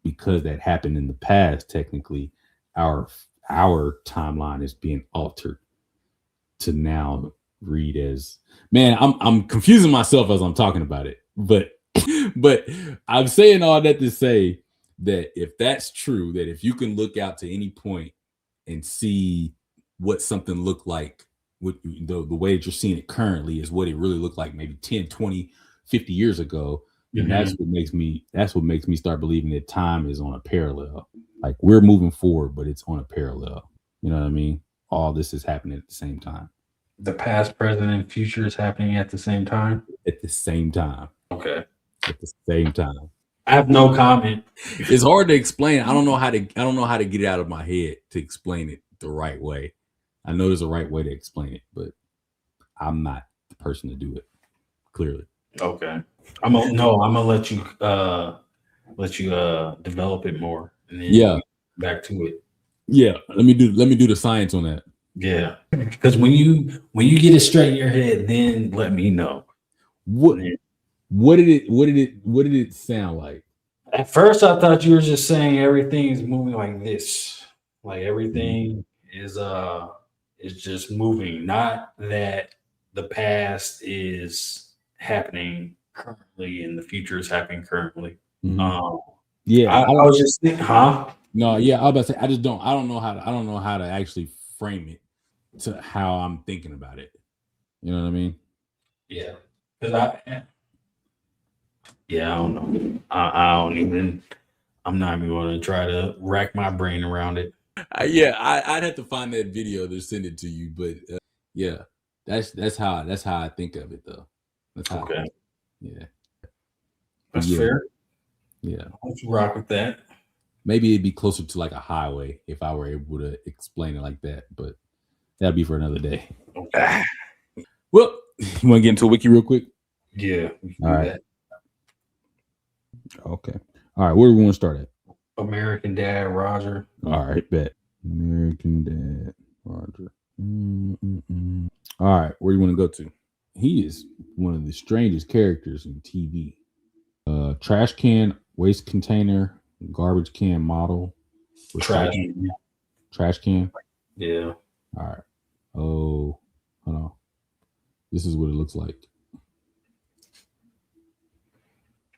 because that happened in the past, technically, our timeline is being altered to now read as, man, I'm confusing myself as I'm talking about it. But I'm saying all that to say that if that's true, that if you can look out to any point and see what something looked like, with the way that you're seeing it currently is what it really looked like maybe 10, 20, 50 years ago. And that's what makes me start believing that time is on a parallel. Like we're moving forward, but it's on a parallel. You know what I mean? All this is happening at the same time. The past, present, and future is happening at the same time? At the same time. Okay. At the same time. I have no comment. It's hard to explain. I don't know how to get it out of my head to explain it the right way. I know there's a right way to explain it, but I'm not the person to do it. Clearly. Okay. I'm gonna let you develop it more. And then back to it. Yeah. Let me do the science on that. Yeah. Because when you get it straight in your head, then let me know. What did it sound like? At first I thought you were just saying everything's moving like this. Like everything is just moving, not that the past is happening currently and the future is happening currently. Yeah, I was just thinking, No, yeah, I was about to say I don't know how to actually frame it to how I'm thinking about it. You know what I mean? Yeah, because I don't know. I'm not even going to try to rack my brain around it. I'd have to find that video to send it to you, but yeah, that's how I think of it though. That's how. Okay. That's fair. Yeah, let's rock with that. Maybe it'd be closer to like a highway if I were able to explain it like that, but that'd be for another day. Okay. Well, you want to get into a wiki real quick? Yeah. We can All do right. that. Okay. All right. Where do we want to start at? American Dad, Roger. All right, bet. American Dad, Roger. All right, where do you want to go to? He is one of the strangest characters in TV. Trash can, waste container, garbage can model. Trash can. Yeah. All right. Oh, hold on. This is what it looks like.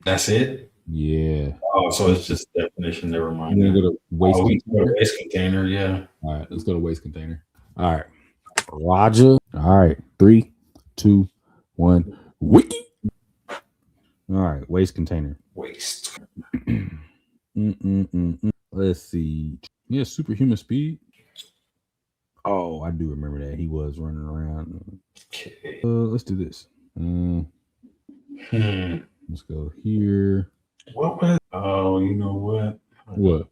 That's it? Yeah. Oh, so it's just definition. Never mind. We're gonna go to waste container. Waste container, yeah. All right, let's go to waste container. All right. Roger. All right. 3, 2, 1. Wiki. All right. Waste container. Waste. Let's see. Yeah, superhuman speed. Oh, I do remember that. He was running around. Okay. Let's do this. Let's go here. What was? Oh, you know what? What?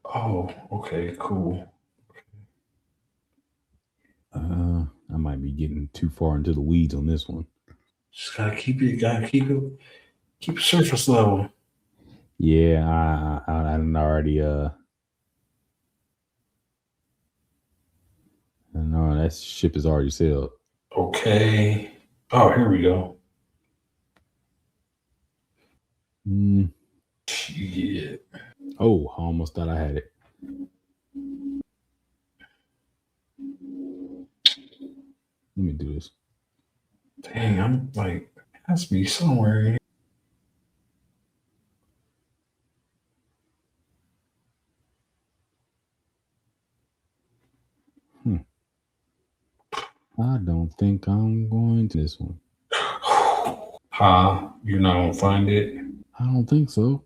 Oh, okay, cool. I might be getting too far into the weeds on this one. Just gotta keep it surface level. Yeah, I already I know that ship is already sailed. Okay. Oh, here we go. Yeah. Oh, I almost thought I had it. Let me do this. Dang, I'm like, it has to be somewhere in here. I don't think I'm going to this one. You're not gonna find it? I don't think so.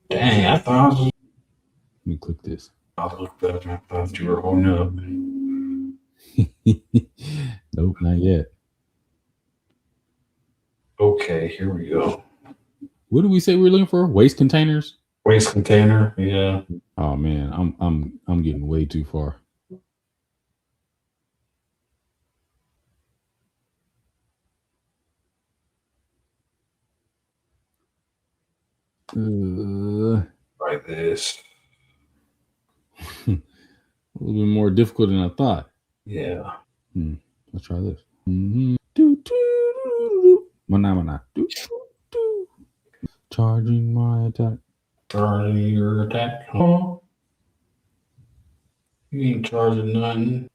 Dang, I thought Let me click this. I looked up and I thought you were holding up. Nope, not yet. Okay, here we go. What did we say we were looking for? Waste containers? Waste container, yeah. Oh man, I'm getting way too far. Like this. A little bit more difficult than I thought. Yeah. Let's try this. Mana. Charging my attack. Charging your attack. Oh. You ain't charging nothing.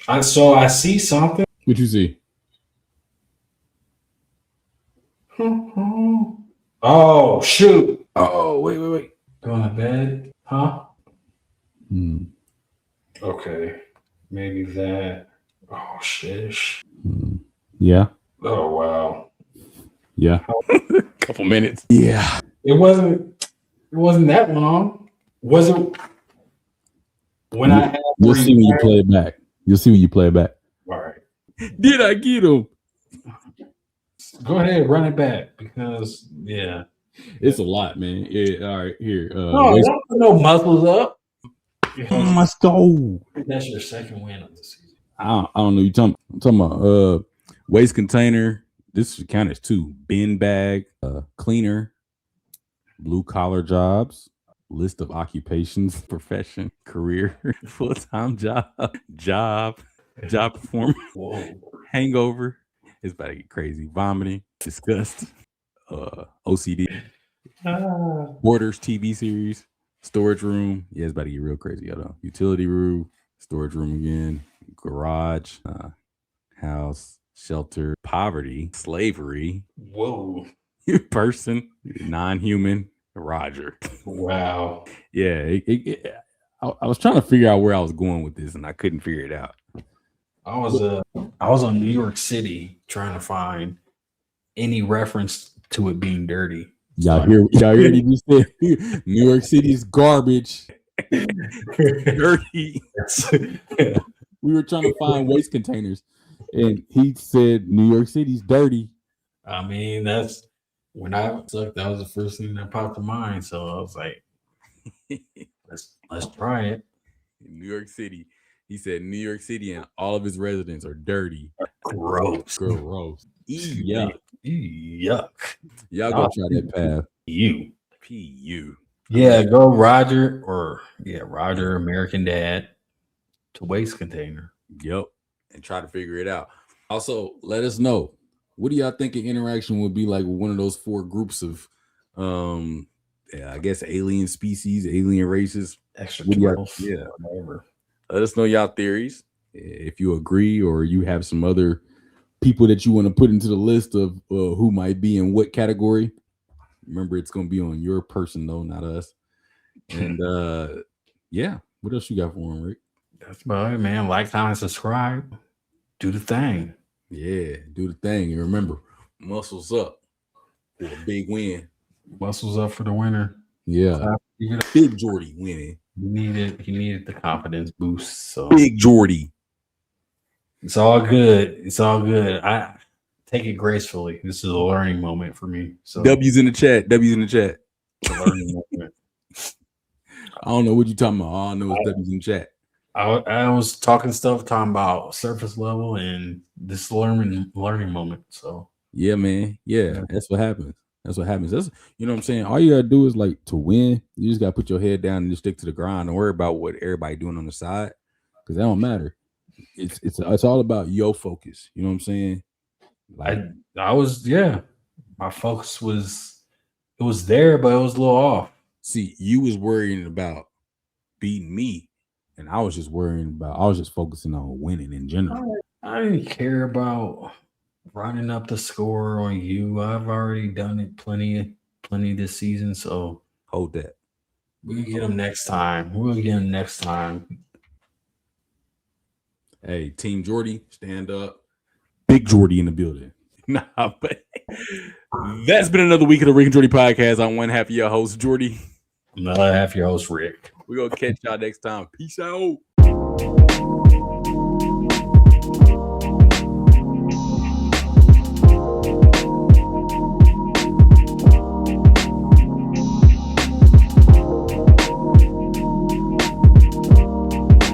I see something. What you see? Oh shoot. Oh wait. Going to bed? Huh? Okay. Maybe that. Oh shit. Yeah. Oh wow. Yeah. Couple minutes. Yeah. It wasn't that long. Was it when I had You'll see when you play it back. All right. Did I get him? Go ahead, run it back because it's a lot, man. Yeah, all right, here. Don't put no muscles up. Let's go. That's your second win of the season. I don't know. I'm talking about waste container. This should count as 2. Bin bag, cleaner, blue collar jobs, list of occupations, profession, career, full-time job performer, hangover. It's about to get crazy. Vomiting, disgust, OCD, Borders TV series, storage room. Yeah, it's about to get real crazy. I know. Utility room, storage room again, garage, house, shelter, poverty, slavery. Whoa. Person, non-human, Roger. Wow. Yeah, I was trying to figure out where I was going with this, and I couldn't figure it out. I was on New York City trying to find any reference to it being dirty. Y'all hear you say New York City is garbage. Dirty. We were trying to find waste containers, and he said New York City's dirty. I mean, that's when I sucked. That was the first thing that popped to mind. So I was like, let's try it. New York City. He said New York City and all of his residents are dirty. Gross. Yuck. Yuck. Y'all go try that path. PU. Yeah, go Roger Roger, American Dad to waste container. Yep. And try to figure it out. Also, let us know. What do y'all think an interaction would be like with one of those 4 groups of I guess alien species, alien races? Extraterrestrials. Yeah, whatever. Let us know y'all theories. If you agree or you have some other people that you want to put into the list of who might be in what category. Remember, it's going to be on your person, though, not us. And what else you got for him, Rick? That's about it, man. Like, comment, subscribe. Do the thing. Yeah, do the thing. And remember, muscles up for a big win. Muscles up for the winner. Yeah. Big Jordy winning. He needed the confidence boost. So Big Jordy. It's all good. I take it gracefully. This is a learning moment for me. So W's in the chat. It's a learning moment. I don't know what you're talking about. All I know is W's in the chat. I was talking about surface level, and this learning moment. So yeah, man. Yeah, that's what happens. That's you know what I'm saying. All you gotta do is like to win. You just gotta put your head down and just stick to the grind. Don't worry about what everybody doing on the side, because that don't matter. It's all about your focus. You know what I'm saying? Like, my focus was there, but it was a little off. See, you was worrying about beating me, and I was just focusing on winning in general. I didn't care about running up the score on you. I've already done it plenty this season. So hold that. We'll get him next time. Hey, Team Jordy, stand up. Big Jordy in the building. Nah, but that's been another week of the Rick Jordy Podcast. I'm one half of your host, Jordy. Another half your host, Rick. We're going to catch y'all next time. Peace out.